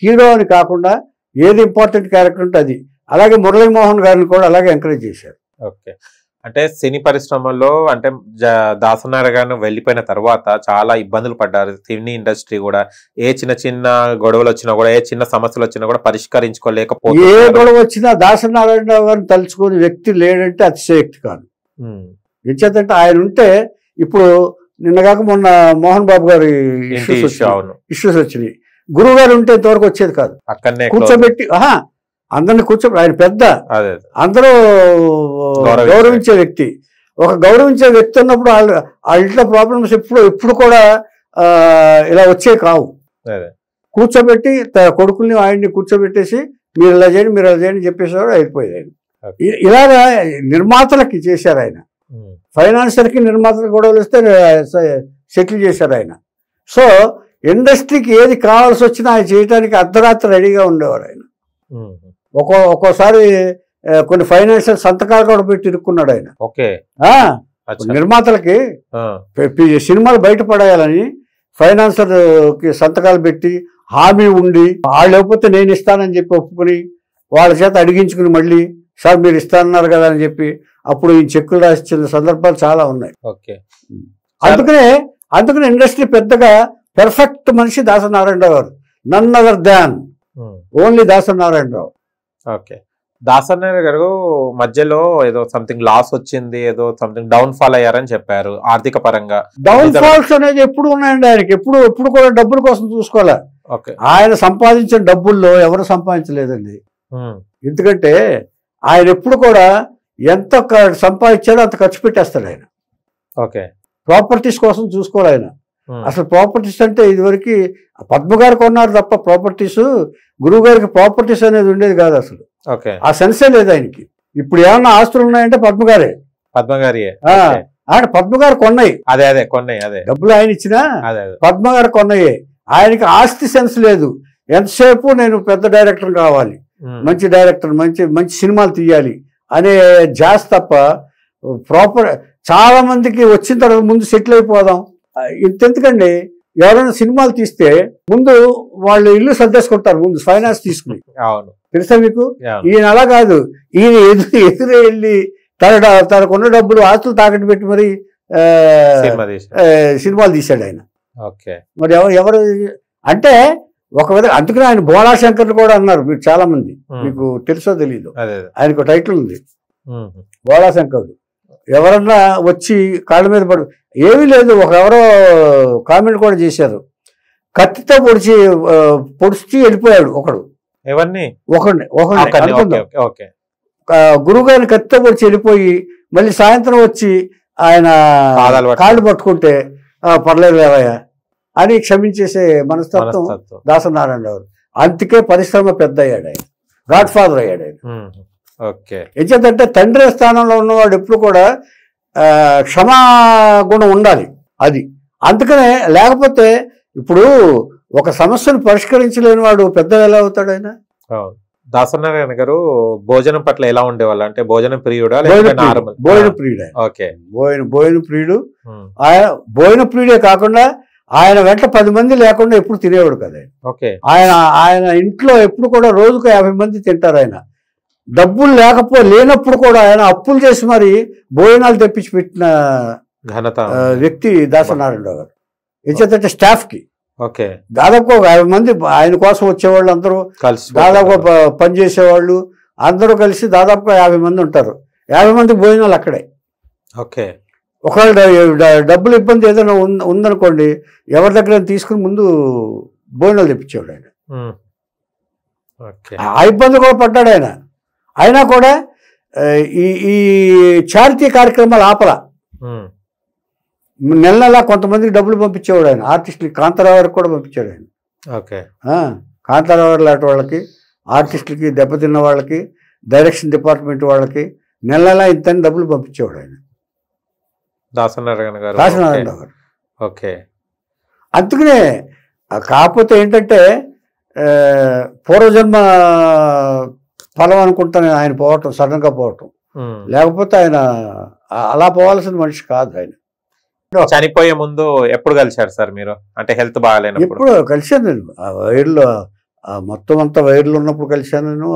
Speaker 8: హీరో అని కాకుండా ఏది ఇంపార్టెంట్ క్యారెక్టర్ ఉంటే అది. అలాగే మురళీమోహన్ గారిని కూడా అలాగే ఎంకరేజ్ చేశారు.
Speaker 7: ఓకే, అంటే సినీ పరిశ్రమలో అంటే దాసనారాయణ గారు వెళ్ళిపోయిన తర్వాత చాలా ఇబ్బందులు పడ్డారు సినీ ఇండస్ట్రీ కూడా. ఏ చిన్న చిన్న గొడవలు వచ్చినా కూడా, ఏ చిన్న సమస్యలు వచ్చినా కూడా పరిష్కరించుకోలేకపోతే,
Speaker 8: ఏ గొడవ వచ్చినా దాసనారాయణ గారిని తలుచుకునే వ్యక్తి లేడంటే అతిశయోక్తి కాదు. ఎంచేతంటే ఆయన ఉంటే, ఇప్పుడు నిన్నగాక మొన్న మోహన్ బాబు గారి ఇష్యూస్ వచ్చినాయి, గురువు గారు ఉంటే ఇంతవరకు వచ్చేది కాదు.
Speaker 7: అక్కడనే
Speaker 8: కూర్చోబెట్టి అందరిని కూర్చోబెట్టి, ఆయన పెద్ద, అందరూ గౌరవించే వ్యక్తి. ఒక గౌరవించే వ్యక్తి ఉన్నప్పుడు వాళ్ళ ఇంట్లో ప్రాబ్లమ్స్ ఎప్పుడు కూడా ఇలా వచ్చే కావు. కూర్చోబెట్టి కొడుకుల్ని ఆయన్ని కూర్చోబెట్టేసి మీరు ఇలా చేయండి, మీరు ఇలా చేయండి చెప్పేసాడు, అయిపోయేది. ఆయన ఇలాగా నిర్మాతలకి చేశారు ఆయన, ఫైనాన్సర్కి నిర్మాతలకు గొడవలు వస్తే సెటిల్ చేశారు ఆయన. సో ఇండస్ట్రీకి ఏది కావాల్సి వచ్చినా ఆయన చేయడానికి అర్ధరాత్రి రెడీగా ఉండేవారు ఆయన. ఒక్కోసారి కొన్ని ఫైనాన్షియల్ సంతకాలు కూడా పెట్టి ఇరుక్కున్నాడు ఆయన. నిర్మాతలకి సినిమాలు బయటపడేయాలని ఫైనాన్సర్ కి సంతకాలు పెట్టి హామీ ఉండి, వాళ్ళు లేకపోతే నేను ఇస్తానని చెప్పి ఒప్పుకుని వాళ్ళ చేత అడిగించుకుని మళ్ళీ సార్ మీరు ఇస్తానన్నారు కదా అని చెప్పి అప్పుడు ఈ చెక్కులు రాసిన సందర్భాలు చాలా ఉన్నాయి. అందుకనే ఇండస్ట్రీ పెద్దగా పెర్ఫెక్ట్ మనిషి Dasanarayanarao garu, none other than only Dasanarayanarao.
Speaker 7: Okay, Dasanarayana garu మధ్యలో ఏదో సంథింగ్ లాస్ వచ్చింది, ఏదో సంథింగ్ డౌన్ ఫాల్ అయ్యారని చెప్పారు ఆర్థిక పరంగా.
Speaker 8: డౌన్ ఫాల్స్ అనేది ఎప్పుడు ఉన్నాయండి ఆయనకి, ఎప్పుడు కూడా డబ్బుల కోసం చూసుకోలే. ఆయన సంపాదించిన డబ్బుల్లో ఎవరు సంపాదించలేదండి. ఎందుకంటే ఆయన ఎప్పుడు కూడా ఎంత సంపాదించాడో అంత ఖర్చు పెట్టేస్తాడు ఆయన. ప్రాపర్టీస్ కోసం చూసుకోవాలి ఆయన. అసలు ప్రాపర్టీస్ అంటే ఇదివరకు పద్మ గారు కొన్నారు తప్ప ప్రాపర్టీస్, గురువు గారికి ప్రాపర్టీస్ అనేది ఉండేది కాదు అసలు. ఆ సెన్సే లేదు ఆయనకి. ఇప్పుడు ఏమన్నా ఆస్తులు ఉన్నాయంటే పద్మగారే. ఆయన పద్మగారు కొన్నాయి, డబ్బులు ఆయన ఇచ్చినా పద్మగారు కొన్నాయి. ఆయనకి ఆస్తి సెన్స్ లేదు. ఎంతసేపు నేను పెద్ద డైరెక్టర్ కావాలి, మంచి డైరెక్టర్, మంచి సినిమాలు తీయాలి అనే జాస్ తప్ప ప్రాపర్. చాలా మందికి వచ్చిన తర్వాత ముందు సెటిల్ అయిపోదాం, ఇంతెందుకండి ఎవరైనా సినిమాలు తీస్తే ముందు వాళ్ళు ఇల్లు సర్దేసుకుంటారు ముందు ఫైనాన్స్ తీసుకుని. తెలుసా మీకు? ఈయన అలా కాదు, ఈయన ఎదురు వెళ్ళి తనకున్న డబ్బులు ఆస్తులు తాకట్టు పెట్టి మరి
Speaker 7: సినిమా తీసి.
Speaker 8: సినిమాలు తీశాడు ఆయన.
Speaker 7: ఓకే.
Speaker 8: మరి ఎవరు అంటే ఒక విధంగా అందుకనే ఆయన బోళాశంకర్లు కూడా అన్నారు మీరు చాలా మంది, మీకు తెలుసో తెలీదు,
Speaker 7: అదే
Speaker 8: ఆయనకు టైటిల్ ఉంది బోళాశంకరుడు. ఎవరన్నా వచ్చి కాళ్ళ మీద పడు ఏమీ లేదు, ఎవరో కామెంట్ కూడా చేశారు, కత్తితో పొడిచి వెళ్ళిపోయాడు ఒకడు.
Speaker 7: ఎవరిని?
Speaker 8: ఒకడిని
Speaker 7: ఓకే.
Speaker 8: గురువు గారిని కత్తితో పొడిచి వెళ్ళిపోయి మళ్ళీ సాయంత్రం వచ్చి ఆయన కాళ్ళు పట్టుకుంటే పర్లేదు లేవయ్యా అని క్షమించేసే మనస్తత్వం దాసనారాయణ గారు. అందుకే పరిశ్రమ పెద్ద అయ్యాడు ఆయన, గాడ్ ఫాదర్ అయ్యాడు ఆయన. ఎందుకంటే తండ్రి స్థానంలో ఉన్నవాడు ఎప్పుడు కూడా క్షమాగుణం ఉండాలి. అది అందుకనే, లేకపోతే ఇప్పుడు ఒక సమస్యను పరిష్కరించలేని వాడు పెద్ద ఎలా అవుతాడు ఆయన?
Speaker 7: దాసనారాయణ గారు భోజనం పట్ల ఎలా ఉండేవాళ్ళు? అంటే భోజనం ప్రియుడా?
Speaker 8: భోజన ప్రియుడు.
Speaker 7: ఓకే.
Speaker 8: భోజన ప్రియుడు. ఆయన భోజన ప్రియుడే కాకుండా ఆయన వెంట 10 మంది లేకుండా ఎప్పుడు తినేవాడు కదా.
Speaker 7: ఓకే.
Speaker 8: ఆయన ఇంట్లో ఎప్పుడు కూడా రోజుకు 50 మంది తింటారు. ఆయన డబ్బులు లేనప్పుడు కూడా ఆయన అప్పులు చేసి మరి భోజనాలు తెప్పించి పెట్టిన
Speaker 7: ఘనత
Speaker 8: వ్యక్తి దాసనారాయణ గారు. ఎందుకంటే స్టాఫ్ కి
Speaker 7: ఓకే
Speaker 8: దాదాపు 50 మంది ఆయన కోసం వచ్చేవాళ్ళు, అందరూ దాదాపు పనిచేసేవాళ్ళు అందరూ కలిసి దాదాపుగా 50 మంది ఉంటారు. 50 మంది భోజనాలు అక్కడే.
Speaker 7: ఓకే.
Speaker 8: ఒకవేళ డబ్బులు ఇబ్బంది ఏదైనా ఉందనుకోండి, ఎవరి దగ్గర తీసుకుని ముందు భోజనాలు తెప్పించేవాడు ఆయన. ఆ ఇబ్బంది కూడా పడ్డాడు ఆయన. అయినా కూడా ఈ చారిటీ కార్యక్రమాలు ఆపలా. నెల కొంతమందికి డబ్బులు పంపించేవాడు ఆయన. ఆర్టిస్టులకి, కాంతారావు గారికి కూడా పంపించాడు ఆయన.
Speaker 7: ఓకే.
Speaker 8: కాంతారావు గారు లాంటి వాళ్ళకి, ఆర్టిస్టులకి, దెబ్బతిన్న వాళ్ళకి, డైరెక్షన్ డిపార్ట్మెంట్ వాళ్ళకి నెల ఇంత డబ్బులు పంపించేవాడు ఆయన
Speaker 7: దాసనారాయణ గారు. ఓకే.
Speaker 8: అందుకనే కాకపోతే ఏంటంటే పూర్వజన్మ ఫలం అనుకుంటాను ఆయన పోవటం, సడన్గా పోవటం. లేకపోతే ఆయన అలా పోవాల్సిన మనిషి కాదు ఆయన.
Speaker 7: చనిపోయే ముందు ఎప్పుడు కలిశారు సార్ మీరు? అంటే హెల్త్ బాగాలేనప్పుడు?
Speaker 8: ఎప్పుడు కలిశాను నేను. వైర్లో మొత్తం అంతా వైర్లు ఉన్నప్పుడు కలిశాను నేను,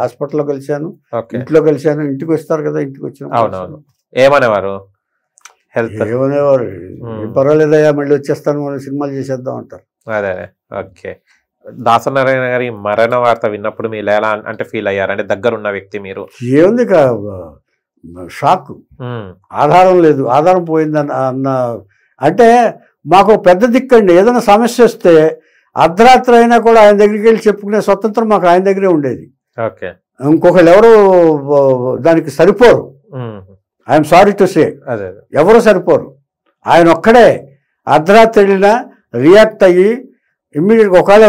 Speaker 8: హాస్పిటల్లో కలిశాను, ఇంట్లో కలిశాను. ఇంటికి వస్తారు కదా, ఇంటికి వచ్చిన.
Speaker 7: అవునవును. ఏమనేవారు? హెల్త్
Speaker 8: ఏమనేవారు? పర్వాలేదయ్యా, మళ్ళీ వచ్చేస్తాను, మనం సినిమాలు చేసేద్దాం అంటారు.
Speaker 7: అదే. ఓకే. దాసనారాయణ గారి మరణ వార్త విన్నప్పుడు మీరు ఎలా అంటే ఫీల్ అయ్యారు? అంటే దగ్గరున్న వ్యక్తి మీరు.
Speaker 8: ఏముంది, షాక్. ఆధారం లేదు, ఆధారం పోయిందన్న. అంటే మాకు పెద్ద దిక్కండి. ఏదైనా సమస్య వస్తే అర్ధరాత్రి అయినా కూడా ఆయన దగ్గరికి వెళ్ళి చెప్పుకునే స్వతంత్రం మాకు ఆయన దగ్గరే ఉండేది.
Speaker 7: ఓకే.
Speaker 8: ఇంకొకళ్ళు ఎవరు దానికి సరిపోరు. ఐఎమ్ సారీ టు సే, ఎవరు సరిపోరు. ఆయన ఒక్కడే అర్ధరాత్రి వెళ్ళినా రియాక్ట్ అయ్యి ఇమ్మీడియట్గా, ఒకవేళ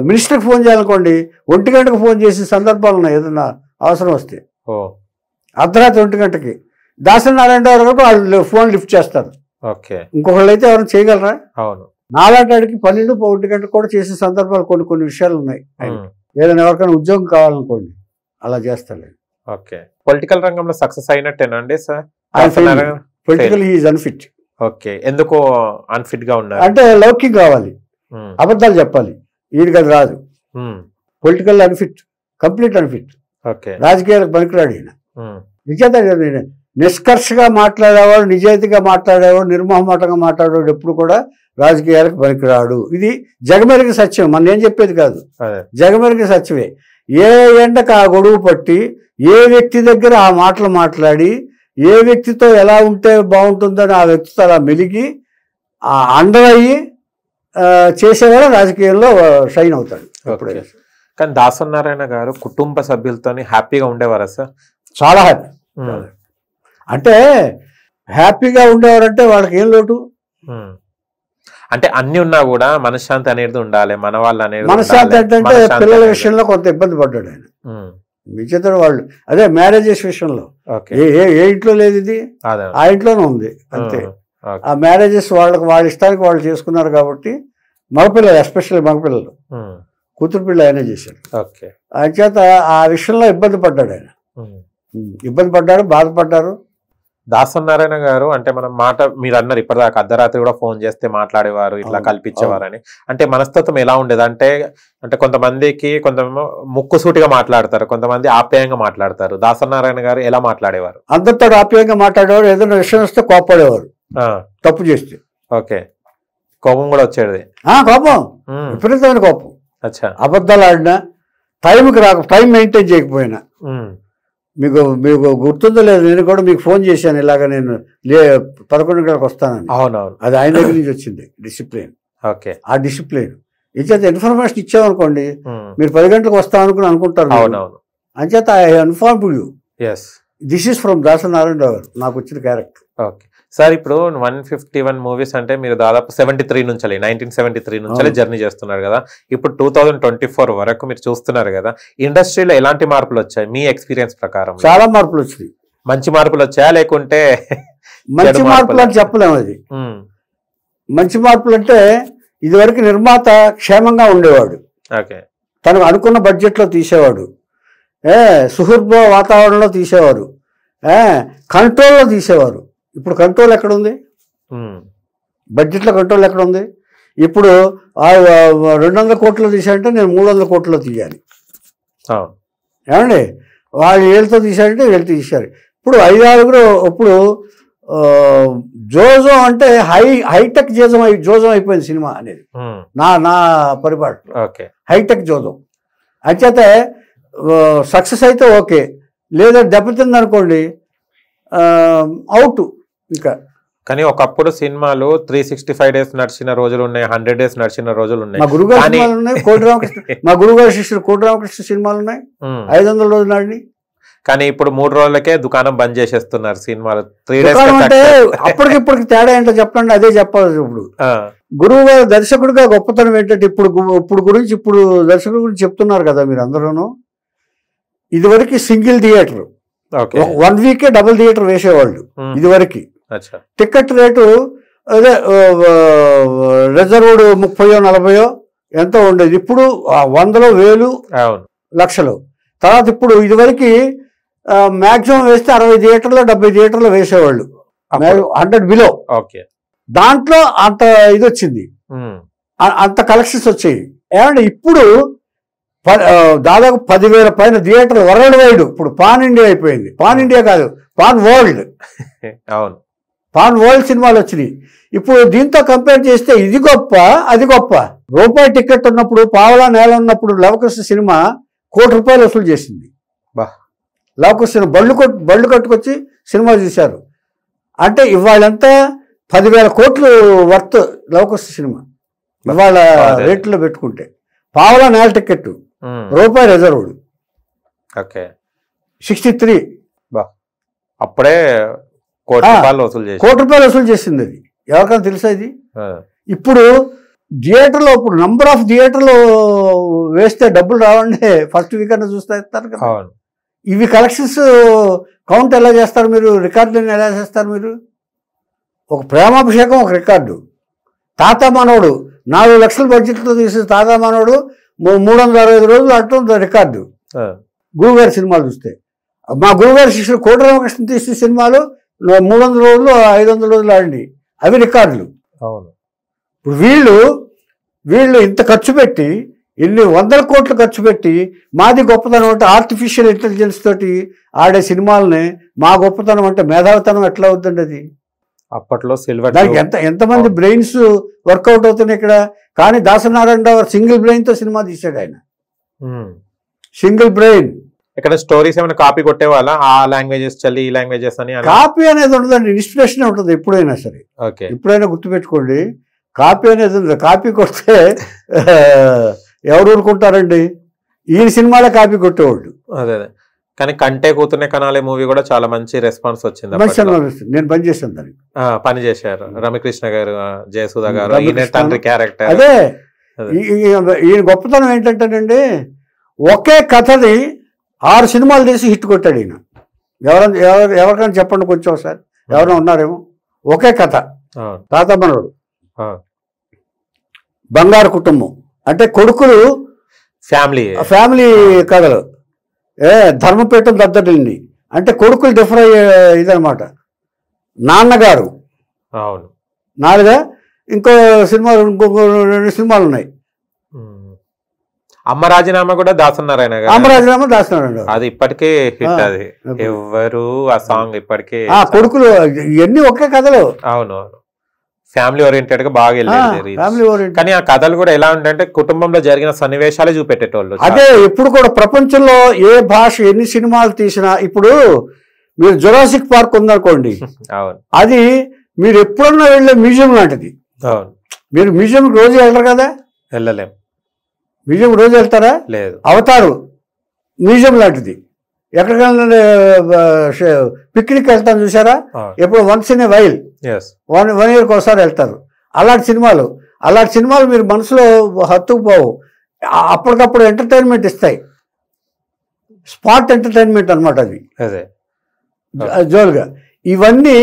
Speaker 8: మినిస్టర్కి ఫోన్ చేయాలనుకోండి 1 గంటకు ఫోన్ చేసే సందర్భాలు ఉన్నాయి. ఏదన్నా అవసరం వస్తే అర్ధరాత్రి 1 గంటకి దాసనారాయణ గారు వాళ్ళు ఫోన్ లిఫ్ట్ చేస్తారు.
Speaker 7: ఓకే.
Speaker 8: ఇంకొకళ్ళు అయితే ఎవరైనా చేయగలరా?
Speaker 7: అవును.
Speaker 8: నాలాంటికి 12-1 గంటకు కూడా చేసే సందర్భాలు కొన్ని విషయాలు ఉన్నాయి. ఏదైనా ఎవరికైనా ఉద్యోగం కావాలనుకోండి అలా చేస్తాడు.
Speaker 7: ఓకే. పొలిటికల్ రంగంలో సక్సెస్ అయినట్టేనండి sir?
Speaker 8: Political is unfit.
Speaker 7: Okay. ఎందుకు అన్ఫిట్ గా ఉన్నారు? అంటే
Speaker 8: లౌకిక కావాలి, అబద్ధాలు చెప్పాలి, వీడికి అది రాదు. Political unfit, complete unfit.
Speaker 7: Okay.
Speaker 8: రాజకీయాలకు పనికిరాడు ఈయన. నిజంగా నిష్కర్షగా మాట్లాడేవాడు, నిజాయితీగా మాట్లాడేవాడు, నిర్మోహమాటంగా మాట్లాడేవాడు ఎప్పుడు కూడా రాజకీయాలకు పనికిరాడు. ఇది జగమెరిగి సత్యం, మన ఏం చెప్పేది కాదు, జగమెరిగి సత్యమే. ఏ ఎండకు ఆ గొడుగు పట్టి, ఏ వ్యక్తి దగ్గర ఆ మాటలు మాట్లాడి, ఏ వ్యక్తితో ఎలా ఉంటే బాగుంటుందని ఆ వ్యక్తితో అలా మెలిగి ఆ అండరయ్యి చేసేవాడు రాజకీయాల్లో షైన్ అవుతాడు ఎప్పుడైనా.
Speaker 7: కానీ దాసనారాయణ గారు కుటుంబ సభ్యులతో హ్యాపీగా ఉండేవారా సార్?
Speaker 8: చాలా హ్యాపీ. అంటే హ్యాపీగా ఉండేవారంటే వాళ్ళకి ఏం లోటు?
Speaker 7: అంటే అన్ని ఉన్నా కూడా మనశ్శాంతి అనేది ఉండాలి, మన వాళ్ళు అనేది.
Speaker 8: మనశ్శాంతి అంటే పిల్లల విషయంలో కొంత ఇబ్బంది పడ్డాడు ఆయన. మిగతా వాళ్ళు అదే మ్యారేజెస్ విషయంలో ఏ ఇంట్లో లేదు, ఇది ఆ ఇంట్లోనే ఉంది అంతే. ఆ మ్యారేజెస్ వాళ్ళ ఇష్టానికి వాళ్ళు చేసుకున్నారు కాబట్టి, మగపిల్లలు ఎస్పెషల్లీ మగపిల్లలు, కూతురు పిల్ల ఆయనే చేశాడు. ఆయన చేత ఆ విషయంలో ఇబ్బంది పడ్డాడు ఆయన. ఇబ్బంది పడ్డారు, బాధపడ్డారు.
Speaker 7: దాసనారాయణ గారు అంటే మనం మీరు అన్నారు ఇప్పటిదాకా అర్ధరాత్రి కూడా ఫోన్ చేస్తే మాట్లాడేవారు, ఇట్లా కల్పించేవారు అని. అంటే మనస్తత్వం ఎలా ఉండేది అంటే కొంతమందికి ముక్కుసూటిగా మాట్లాడతారు, కొంతమంది ఆప్యాయంగా మాట్లాడతారు. దాసనారాయణ గారు ఎలా మాట్లాడేవారు?
Speaker 8: అందరితో ఆప్యాయంగా మాట్లాడేవారు. ఏదైనా విషయం వస్తే కోపడేవారు, తప్పు చేస్తే.
Speaker 7: ఓకే, కోపం కూడా వచ్చేది.
Speaker 8: కోపం, విపరీతమైన కోపం.
Speaker 7: అచ్చా.
Speaker 8: అబద్ధాలు ఆడినా, టైం మెయింటైన్ చేయకపోయినా. మీకు గుర్తుందో లేదు, నేను కూడా మీకు ఫోన్ చేశాను ఇలాగ నేను 11 గంటలకు వస్తానని.
Speaker 7: అవునవును,
Speaker 8: అది ఆయన దగ్గర నుంచి వచ్చింది డిసిప్లిన్.
Speaker 7: ఓకే, ఆ
Speaker 8: డిసిప్లిన్ ఇచ్చేత ఇన్ఫర్మేషన్ ఇచ్చామనుకోండి, మీరు 10 గంటలకు వస్తామనుకుని అనుకుంటారు.
Speaker 7: అవునవును,
Speaker 8: అంచేత I inform you. This is from Dasanarayana గారు నాకు వచ్చిన క్యారెక్టర్.
Speaker 7: ఓకే సార్, ఇప్పుడు 151 మూవీస్ అంటే మీరు దాదాపు 1973 నుంచి జర్నీ చేస్తున్నారు కదా. ఇప్పుడు 2024 వరకు మీరు చూస్తున్నారు కదా, ఇండస్ట్రీలో ఎలాంటి మార్పులు వచ్చాయి మీ ఎక్స్పీరియన్స్ ప్రకారం?
Speaker 8: చాలా మార్పులు వచ్చినాయి.
Speaker 7: మంచి మార్పులు వచ్చాయా లేకుంటే?
Speaker 8: మంచి మార్పులు అని చెప్పలేము. అది మంచి మార్పులు అంటే ఇదివరకు నిర్మాత క్షేమంగా ఉండేవాడు, తనకు అనుకున్న బడ్జెట్లో తీసేవాడు, సుహృద్భావ వాతావరణంలో తీసేవారు, కంట్రోల్లో తీసేవారు. ఇప్పుడు కంట్రోల్ ఎక్కడుంది? బడ్జెట్లో కంట్రోల్ ఎక్కడుంది? ఇప్పుడు 200 కోట్లు తీసారంటే నేను 300 కోట్లలో తీయాలి. ఏమండి, వాళ్ళు ఏళ్ళతో తీశారంటే వీళ్ళు తీశారు. ఇప్పుడు 5-6 ఇప్పుడు జోజం అంటే హైటెక్ జోజం అయిపోయింది సినిమా అనేది నా పరిపాటు. హైటెక్ జోజం అంచేతే సక్సెస్ అయితే ఓకే, లేదా దెబ్బతింది అనుకోండి అవుట్. ఇంకా
Speaker 7: కానీ ఒకప్పుడు సినిమాలు 365 డేస్ నడిచిన రోజులు ఉన్నాయి, 100 డేస్ నడిచిన రోజులు ఉన్నాయి.
Speaker 8: మా గురుగారు సినిమాలు ఉన్నాయి, మా గురుగారు శిష్యుడు కోటి రామకృష్ణ సినిమాలు ఉన్నాయి, 500 రోజులు నాడిని.
Speaker 7: కానీ ఇప్పుడు 3 రోజులకే దుకాణం బంద్ చేసేస్తున్నారు సినిమాలు. 3 డేస్
Speaker 8: అంటే అప్పటికిప్పటికి తేడా ఏంటో చెప్పండి, అదే చెప్పాలి. ఇప్పుడు గురువు గారు దర్శకుడిగా గొప్పతనం ఏంటంటే ఇప్పుడు దర్శకుడి గురించి చెప్తున్నారు కదా మీరు అందరూను. ఇదివరకు సింగిల్ థియేటర్, 1 వీకే డబుల్ థియేటర్ వేసేవాళ్ళు. ఇదివరకు టికెట్ రేటు అదే రిజర్వ్డ్ 30-40 ఎంతో ఉండేది. ఇప్పుడు 100, 1000, లక్షలు. తర్వాత ఇప్పుడు ఇదివరకు మ్యాక్సిమం వేస్తే 60 థియేటర్లు 70 థియేటర్లు వేసేవాళ్ళు, 100 బిలో. దాంట్లో అంత ఇది వచ్చింది, అంత కలెక్షన్స్ వచ్చాయి. ఏమంటే ఇప్పుడు దాదాపు 10,000 పైన థియేటర్లు వరల్డ్ వైడ్. ఇప్పుడు పాన్ ఇండియా అయిపోయింది. పాన్ ఇండియా కాదు, పాన్ వరల్డ్. అవును, పాన్ వరల్డ్ సినిమాలు వచ్చినాయి. ఇప్పుడు దీంతో కంపేర్ చేస్తే ఇది గొప్ప అది గొప్ప. రూపాయి టికెట్ ఉన్నప్పుడు, పావలా నేల ఉన్నప్పుడు లవకృష్ణ సినిమా ₹1 కోటి వసూలు చేసింది. లవకృష్ణ బళ్ళు కట్టుకొచ్చి సినిమా చూశారు అంటే ఇవాళంతా 10,000 కోట్లు వర్త్ లవకృష్ణ సినిమా ఇవాళ రేట్లో పెట్టుకుంటే. పావలా నేల టికెట్ ₹1 రిజర్వ్డ్, 63.
Speaker 7: అప్పుడే ₹1 కోటి
Speaker 8: వసూలు చేసింది. అది ఎవరికైనా తెలుసా ఇది? ఇప్పుడు థియేటర్లో ఇప్పుడు నంబర్ ఆఫ్ థియేటర్లు వేస్తే డబ్బులు రావండి, ఫస్ట్ వీక్ అన్న చూస్తే ఇస్తారు కదా. ఇవి కలెక్షన్స్ కౌంట్ ఎలా చేస్తారు మీరు? రికార్డులను ఎలా చేస్తారు మీరు? ఒక ప్రేమాభిషేకం ఒక రికార్డు. తాత మనోడు 4 లక్షల బడ్జెట్తో తీసే తాత మనోడు 365 రోజులు అట్టం రికార్డు. గురుగారి సినిమాలు చూస్తే, మా గురుగారి శిష్యుడు కోటి రామకృష్ణ తీసే సినిమాలు 300 రోజులు 500 రోజులు ఆడి, అవి రికార్డులు. ఇప్పుడు వీళ్ళు ఇంత ఖర్చు పెట్టి, ఇన్ని 100 కోట్లు ఖర్చు పెట్టి, మాది గొప్పతనం అంటే ఆర్టిఫిషియల్ ఇంటెలిజెన్స్ తోటి ఆడే సినిమాలని మా గొప్పతనం అంటే మేధావితనం ఎట్లా అవుతుంది? అది
Speaker 7: అప్పట్లో సిల్వర్.
Speaker 8: దానికి ఎంతమంది బ్రెయిన్స్ వర్కౌట్ అవుతున్నాయి ఇక్కడ. కానీ దాసనారాయణ రావు సింగిల్ బ్రెయిన్ తో సినిమా తీశాడు ఆయన. Single brain.
Speaker 7: ఇక్కడ స్టోరీస్ ఏమైనా కాపీ కొట్టేవాళ్ళ? ఆ లాంగ్వేజెస్ చల్లి ఈ లాంగ్వేజెస్ అని
Speaker 8: కాపీ అనేది ఉండదండి, ఇన్స్పిరేషన్ ఉంటుంది ఎప్పుడైనా సరే. ఎప్పుడైనా గుర్తుపెట్టుకోండి, కాపీ అనేది ఉంది. కాపీ కొడితే ఎవరు ఊరుకుంటారండి? ఈ సినిమాలో కాపీ కొట్టేవాళ్ళు.
Speaker 7: అదే, కానీ కంటే కూతునే కనాలే మూవీ కూడా చాలా మంచి రెస్పాన్స్ వచ్చింది.
Speaker 8: నేను పనిచేసాను దానికి.
Speaker 7: పని చేశారు రమకృష్ణ గారు, జయసుధ గారు, ఈయన తండ్రి క్యారెక్టర్.
Speaker 8: అదే ఈయన గొప్పతనం ఏంటంటేనండి, ఒకే కథని 6 సినిమాలు తీసి హిట్ కొట్టాడు ఈయన. ఎవరికైనా చెప్పండి కొంచెం ఒకసారి, ఎవరైనా ఉన్నారేమో. ఒకే కథ, తాత మనోడు, బంగారు కుటుంబం అంటే కొడుకులు ఫ్యామిలీ కథలు, ధర్మపీఠం దద్దరిల్లింది అంటే కొడుకులు డిఫర్ అయ్యే ఇదనమాట. నాన్నగారు
Speaker 7: అవును.
Speaker 8: 4 ఇంకో సినిమాలు ఇంకొక 2 సినిమాలు ఉన్నాయి.
Speaker 7: అమ్మ రాజీనామా కూడా దాసనారాయణ గారు.
Speaker 8: అమరాజరామ దాస్తున్నాడు.
Speaker 7: అది ఇప్పటికే హిట్. అది ఎవరు ఆ సాంగ్ ఇప్పటికే
Speaker 8: కొడుకులు ఇవన్నీ ఒకే కథలు.
Speaker 7: అవును, ఫ్యామిలీ ఓరియంటెడ్ గా బాగా వెళ్ళేది.
Speaker 8: Family oriented.
Speaker 7: కానీ ఆ కథలు కూడా ఎలా ఉంటాయంటే కుటుంబంలో జరిగిన సన్నివేశాలే చూపెట్టేటోళ్ళు.
Speaker 8: అదే ఇప్పుడు కూడా ప్రపంచంలో ఏ భాష ఎన్ని సినిమాలు తీసినా, ఇప్పుడు మీరు జురాసిక్ పార్క్ ఉందనుకోండి,
Speaker 7: అవును,
Speaker 8: అది మీరు ఎప్పుడన్నా వెళ్ళే మ్యూజియం లాంటిది.
Speaker 7: అవును.
Speaker 8: మీరు మ్యూజియం రోజు వెళ్తారు కదా?
Speaker 7: వెళ్ళలేం.
Speaker 8: మ్యూజియం రోజు వెళ్తారా?
Speaker 7: లేదు.
Speaker 8: అవతారు మ్యూజియం లాంటిది. ఎక్కడికైనా పిక్నిక్ వెళ్తాను చూసారా? ఎప్పుడు వన్స్ ఇన్ ఏ వైల్, 1 ఇయర్కి ఒకసారి వెళ్తారు. అలాంటి సినిమాలు మీరు మనసులో హత్తుకుపోవు. అప్పటికప్పుడు ఎంటర్టైన్మెంట్ ఇస్తాయి. స్పాట్ ఎంటర్టైన్మెంట్ అనమాట అది. జోల్గా ఇవన్నీ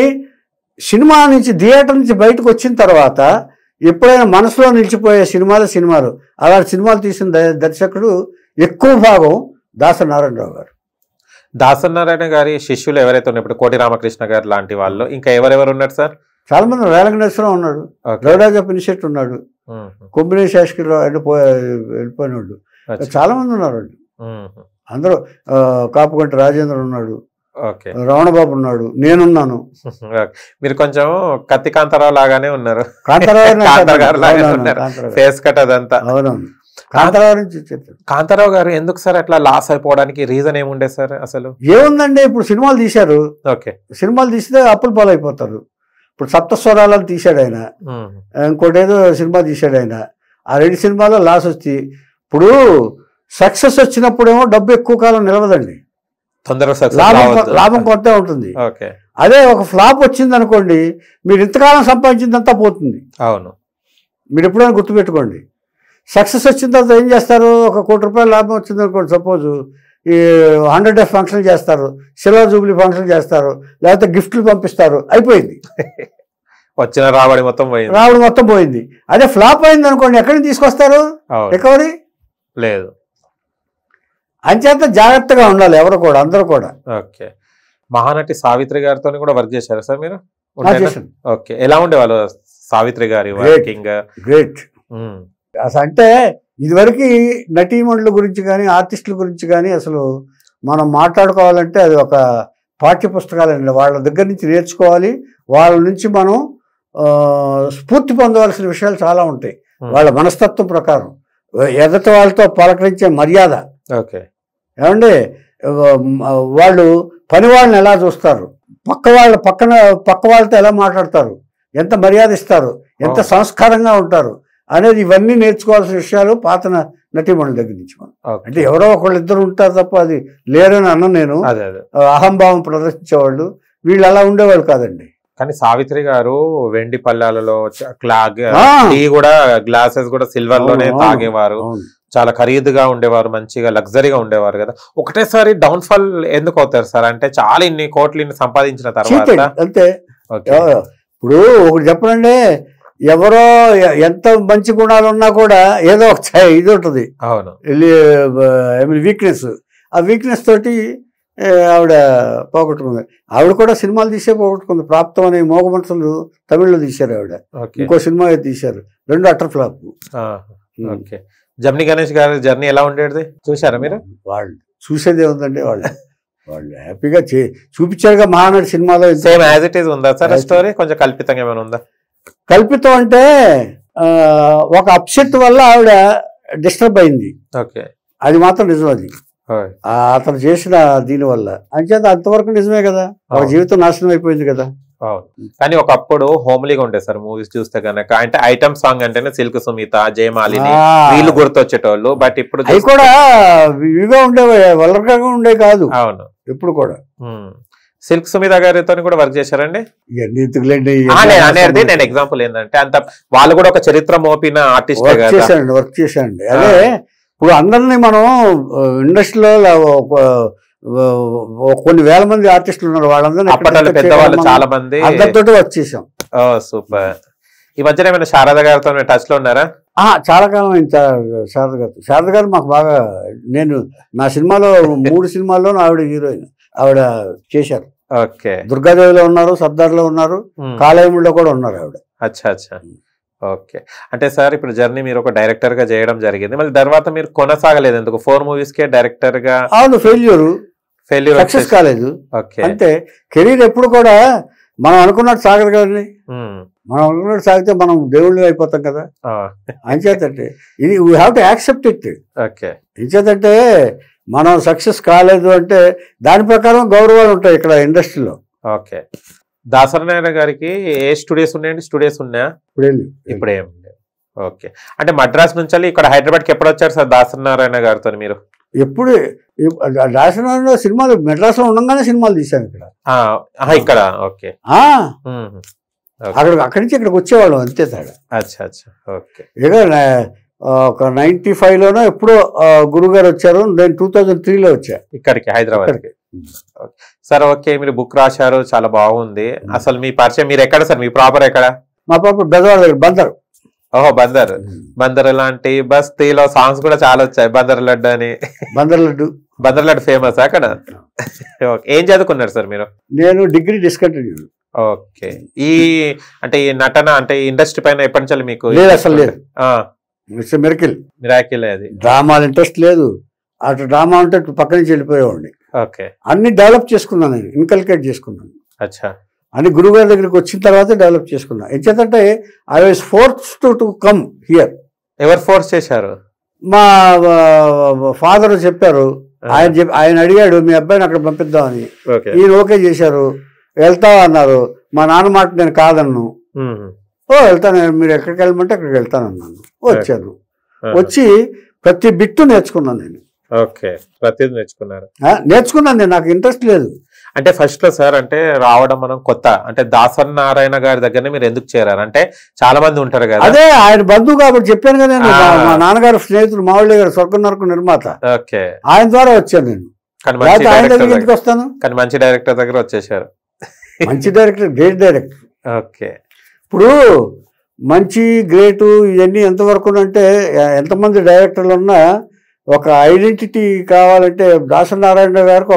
Speaker 8: సినిమా నుంచి, థియేటర్ నుంచి బయటకు వచ్చిన తర్వాత ఎప్పుడైనా మనసులో నిలిచిపోయే సినిమాలు అలాంటి సినిమాలు తీసిన దర్శకుడు ఎక్కువ భాగం దాసనారాయణరావు గారు.
Speaker 7: దాసనారాయణ గారి శిష్యులు ఎవరైతే ఉన్నారు ఇప్పుడు కోటి రామకృష్ణ గారు లాంటి వాళ్ళు, ఇంకా ఎవరెవరు ఉన్నారు సార్?
Speaker 8: చాలా మంది. వేలంకటేశ్వరరావు ఉన్నాడు, రవిరాజ పినిశెట్టి ఉన్నాడు, కొమ్మినేని శాస్త్రిరావు వెళ్ళిపోయినాడు. చాలా మంది ఉన్నారు. అందరూ కాపుగంటి రాజేంద్ర ఉన్నాడు, రమణబాబు ఉన్నాడు, నేనున్నాను.
Speaker 7: మీరు కొంచెం కత్తి కాంతారావు లాగానే ఉన్నారు. ఫేస్ కట్ అదంతా.
Speaker 8: అవునవును. కాంతారావు నుంచి చెప్పారు.
Speaker 7: కాంతారావు గారు ఎందుకు సార్ అట్లా లాస్ అయిపోవడానికి రీజన్ ఏముండే సార్? అసలు
Speaker 8: ఏముందండి, ఇప్పుడు సినిమాలు తీశారు. సినిమాలు తీస్తే అప్పులు పాలైపోతారు. ఇప్పుడు సప్తస్వరాలను తీశాడు ఆయన, ఇంకోటి ఏదో సినిమా తీశాడు ఆయన. ఆ 2 సినిమాలో లాస్ వచ్చి, ఇప్పుడు సక్సెస్ వచ్చినప్పుడేమో డబ్బు ఎక్కువ కాలం నిలవదండి, లాభం కొంత ఉంటుంది. అదే ఒక ఫ్లాప్ వచ్చింది అనుకోండి, మీరు ఇంతకాలం సంపాదించిందంతా పోతుంది.
Speaker 7: అవును,
Speaker 8: మీరు ఎప్పుడైనా గుర్తుపెట్టుకోండి. సక్సెస్ వచ్చిన తర్వాత ఏం చేస్తారు? 1 కోటి రూపాయల లాభం వచ్చింది అనుకోండి, సపోజ్ ఈ 100 డేస్ ఫంక్షన్ చేస్తారు, సిల్వర్ జూబ్లీ ఫంక్షన్ చేస్తారు, లేకపోతే గిఫ్ట్లు పంపిస్తారు, అయిపోయింది.
Speaker 7: వచ్చిన రాబడి
Speaker 8: మొత్తం పోయింది. అదే ఫ్లాప్ అయింది అనుకోండి, ఎక్కడి నుంచి తీసుకొస్తారు రికవరీ? లేదు. అంచేత జాగ్రత్తగా ఉండాలి ఎవరు కూడా, అందరూ కూడా.
Speaker 7: ఓకే. మహానటి సావిత్రి గారితో కూడా వర్క్ చేశారు సార్ మీరు? ఓకే. ఎలా ఉండేవాళ్ళు సావిత్రి గారి వర్కింగ్?
Speaker 8: గ్రేట్. అసలు అంటే ఇదివరకు నటీమణుల గురించి కానీ ఆర్టిస్టుల గురించి కానీ అసలు మనం మాట్లాడుకోవాలంటే అది ఒక పాఠ్య పుస్తకాలండి. వాళ్ళ దగ్గర నుంచి నేర్చుకోవాలి, వాళ్ళ నుంచి మనం స్ఫూర్తి పొందవలసిన విషయాలు చాలా ఉంటాయి. వాళ్ళ మనస్తత్వం ప్రకారం ఎదటి వాళ్ళతో పలకరించే మర్యాద.
Speaker 7: ఓకే.
Speaker 8: ఏమండి, వాళ్ళు పని వాళ్ళని ఎలా చూస్తారు, పక్క వాళ్ళతో ఎలా మాట్లాడతారు, ఎంత మర్యాద ఇస్తారు, ఎంత సంస్కారంగా ఉంటారు అనేది ఇవన్నీ నేర్చుకోవాల్సిన విషయాలు పాత నటీమణుల దగ్గర నుంచి. మనం అంటే ఎవరో ఒకళ్ళిద్దరు ఉంటారు తప్ప అది లేరని అన్న నేను. అహంభావం ప్రదర్శించేవాళ్ళు, వీళ్ళు అలా ఉండేవాళ్ళు కాదండి.
Speaker 7: కానీ సావిత్రి గారు వెండి పళ్ళాలలో టీ కూడా గ్లాసెస్ కూడా సిల్వర్ లోనే తాగేవారు, చాలా ఖరీదుగా ఉండేవారు, మంచిగా లగ్జరీగా ఉండేవారు కదా. ఒకటేసారి డౌన్ ఫాల్ ఎందుకు అవుతారు సార్? అంటే చాలా ఇన్ని కోట్లు సంపాదించిన తర్వాత
Speaker 8: అంతే. ఇప్పుడు ఒకటి చెప్పనండి, ఎవరో ఎంత మంచి గుణాలు ఉన్నా కూడా ఏదో ఒక ఇది ఉంటుంది.
Speaker 7: అవును,
Speaker 8: వీక్నెస్. ఆ వీక్నెస్ తోటి ఆవిడ పోగొట్టుకుంది. ఆవిడ కూడా సినిమాలు తీసే పోగొట్టుకుంది. ప్రాప్తం అనే మోగ మనసులు తమిళ్లో తీశారు ఆవిడ, ఇంకో సినిమా తీశారు, 2 అటర్ ఫ్లాప్.
Speaker 7: ఓకే. జమినీ గణేష్ గారి జర్నీ ఎలా ఉండేది చూసారా మీరు?
Speaker 8: వాళ్ళు చూసేదే ఉందండి, వాళ్ళు హ్యాపీగా చూపించారుగా మహానటి సినిమాలో.
Speaker 7: సేమ్ యాజ్ ఇట్ ఈజ్ ఉందా సార్ స్టోరీ? కొంచెం కల్పితంగా ఏమైనా ఉందా?
Speaker 8: కల్పితం అంటే ఒక అప్సెట్ వల్ల ఆవిడ డిస్టర్బ్ అయింది.
Speaker 7: ఓకే,
Speaker 8: అది మాత్రం నిజం. అది అతను చేసిన దీనివల్ల అంచేత అంతవరకు నిజమే కదా, వాళ్ళ జీవితం నాశనం అయిపోయింది కదా.
Speaker 7: కానీ ఒకప్పుడు హోమ్లీగా ఉంటాయి సార్ మూవీస్ చూస్తే కనుక. అంటే ఐటమ్ సాంగ్ అంటేనే సిల్క్ సుమిత, జయమాలిని వీళ్ళు గుర్తొచ్చేటోళ్ళు. బట్ ఇప్పుడు
Speaker 8: అవి కూడా ఇవిగా ఉండేవి, వల్గర్గా ఉండే కాదు.
Speaker 7: అవును,
Speaker 8: ఇప్పుడు కూడా.
Speaker 7: సిల్క్ సుమిత గారితో కూడా వర్క్ చేశారండి. అనేది నేను ఎగ్జాంపుల్ ఏంటంటే, అంత వాళ్ళు కూడా ఒక చరిత్ర మోపిన ఆర్టిస్ట్
Speaker 8: వర్క్ చేశారండి. అదే ఇప్పుడు అందరినీ మనం ఇండస్ట్రీలో కొన్ని వేల మంది ఆర్టిస్టులు ఉన్నారు, వాళ్ళందరినీ
Speaker 7: పెద్దవాళ్ళు చాలా మంది
Speaker 8: అందరితో వర్క్ చేసాం.
Speaker 7: సూపర్. ఈ మధ్యన ఏమైనా శారద గారితో టచ్ లో ఉన్నారా?
Speaker 8: చాలా కాలం అయింది శారద గారు మాకు బాగా. నేను నా సినిమాలో 3 సినిమాల్లో ఆవిడ హీరోయిన్, ఆవిడ చేశారు.
Speaker 7: ఓకే.
Speaker 8: దుర్గాదేవిలో ఉన్నారు, సర్దార్లో ఉన్నారు, కాలేయంలో కూడా ఉన్నారు ఆవిడ.
Speaker 7: అచ్చా అచ్చా. ఓకే. అంటే సార్ ఇప్పుడు జర్నీ మీరు ఒక డైరెక్టర్ గా చేయడం జరిగింది, మళ్ళీ తర్వాత మీరు కొనసాగలేదు ఎందుకు? 4 movies కే డైరెక్టర్ గా
Speaker 8: అవును, ఫెయిల్యూర్ సక్సెస్
Speaker 7: ఫెయిల్యూర్.
Speaker 8: కాలేదు.
Speaker 7: ఓకే.
Speaker 8: అంటే కెరీర్ ఎప్పుడు కూడా మనం అనుకున్నట్టు సాగదు కదండి. మనం అనుకున్నట్టు సాగితే మనం దేవుళ్ళు అయిపోతాం కదా. అంచేతంటే ఇది we have to accept it.
Speaker 7: Okay.
Speaker 8: ఎంచేతంటే మనం సక్సెస్ కాలేదు అంటే దాని ప్రకారం గౌరవాలు ఉంటాయి ఇక్కడ ఇండస్ట్రీలో.
Speaker 7: ఓకే. దాసనారాయణ గారికి ఏ స్టూడియోస్ ఉన్నాయండి? స్టూడియోస్ ఉన్నాయా? ఇప్పుడు ఏం లేవు. ఓకే. అంటే మద్రాస్ నుంచి ఇక్కడ హైదరాబాద్కి ఎప్పుడు వచ్చారు సార్ దాసనారాయణ గారితో మీరు?
Speaker 8: ఎప్పుడు రాసిన సినిమాలు మెడ్రాస్లో ఉండగానే సినిమాలు తీశాను ఇక్కడ.
Speaker 7: ఇక్కడ. ఓకే.
Speaker 8: అక్కడి నుంచి ఇక్కడికి వచ్చేవాళ్ళం, అంతే తేడా.
Speaker 7: అచ్చా అచ్చా. ఓకే.
Speaker 8: ఇక ఒక 95లోనో ఎప్పుడో గురుగారు వచ్చారు, నేను 2003లో వచ్చా
Speaker 7: ఇక్కడికి హైదరాబాద్కి. సార్ ఓకే, మీరు బుక్ రాశారు, చాలా బాగుంది. అసలు మీ పరిచయం, మీరు ఎక్కడ సార్? మీ ప్రాపర్ ఎక్కడ?
Speaker 8: మా ప్రాపర్ బెజవాడ దగ్గర, బందర్.
Speaker 7: ఓహో, బందర్. బందర్ లాంటి బస్తీలో సాంగ్స్ కూడా చాలా వచ్చాయి, బందర్ లడ్డు అని.
Speaker 8: బందర్ లడ్డు.
Speaker 7: బందర్ లడ్డు ఫేమస్ అక్కడ. ఏం చదువుకున్నారు సార్ మీరు?
Speaker 8: నేను డిగ్రీ డిస్కంటిన్యూ.
Speaker 7: ఓకే. అంటే ఈ నటన అంటే ఇండస్ట్రీ పైన ఎప్పటి నుంచి మీకు?
Speaker 8: లేదు, అసలు లేదు. It's miracle.
Speaker 7: మిరాకిల్. అది
Speaker 8: డ్రామాలు ఇంట్రెస్ట్ లేదు. అటు డ్రామా అంటే పక్క నుంచి వెళ్ళిపోయేవాడిని.
Speaker 7: ఓకే.
Speaker 8: అన్ని డెవలప్ చేసుకున్నాను, నేను ఇన్కల్కేట్ చేసుకున్నాను.
Speaker 7: అచ్చా.
Speaker 8: అని గురుగారి దగ్గరికి వచ్చిన తర్వాత డెవలప్ చేసుకున్నా. ఎంచేతంటే I was forced to come here.
Speaker 7: ఎవరు ఫోర్స్ చేశారు?
Speaker 8: మా ఫాదర్ చెప్పారు. ఆయన అడిగాడు మీ అబ్బాయిని అక్కడ పంపిద్దామని. ఈయన ఓకే చేశారు. వెళ్తావా అన్నారు. మా నాన్న మాట నేను కాదన్ను. వెళ్తాను, మీరు ఎక్కడికి వెళ్ళమంటే అక్కడికి వెళ్తానన్నాను. వచ్చాను. వచ్చి ప్రతి బిట్టు నేర్చుకున్నాను నేను.
Speaker 7: ఓకే. ప్రతిదీ నేర్చుకున్నారు?
Speaker 8: నేర్చుకున్నాను నేను, నాకు ఇంట్రెస్ట్ లేదు.
Speaker 7: అంటే ఫస్ట్ లో సార్ అంటే రావడం మనం కొత్త, అంటే దాసనారాయణ గారి దగ్గరనే మీరు ఎందుకు చేరారు? అంటే చాలా మంది ఉంటారు కదా.
Speaker 8: అదే ఆయన బంధువు కాబట్టి చెప్పాను కదా నేను. మా నాన్నగారు స్నేహితుడు మావళ్ళ గారు స్వర్గం నరకు నిర్మాత.
Speaker 7: ఓకే.
Speaker 8: ఆయన ద్వారా వచ్చాను నేను. ఆయన దగ్గర ఎందుకు వస్తాను?
Speaker 7: కానీ మంచి డైరెక్టర్ దగ్గర వచ్చేసారు.
Speaker 8: మంచి డైరెక్టర్, గ్రేట్ డైరెక్టర్.
Speaker 7: ఓకే.
Speaker 8: ఇప్పుడు మంచి గ్రేటు ఇవన్నీ ఎంతవరకు అంటే ఎంతమంది డైరెక్టర్లు ఉన్నా ఒక ఐడెంటిటీ కావాలంటే దాసనారాయణ గారికి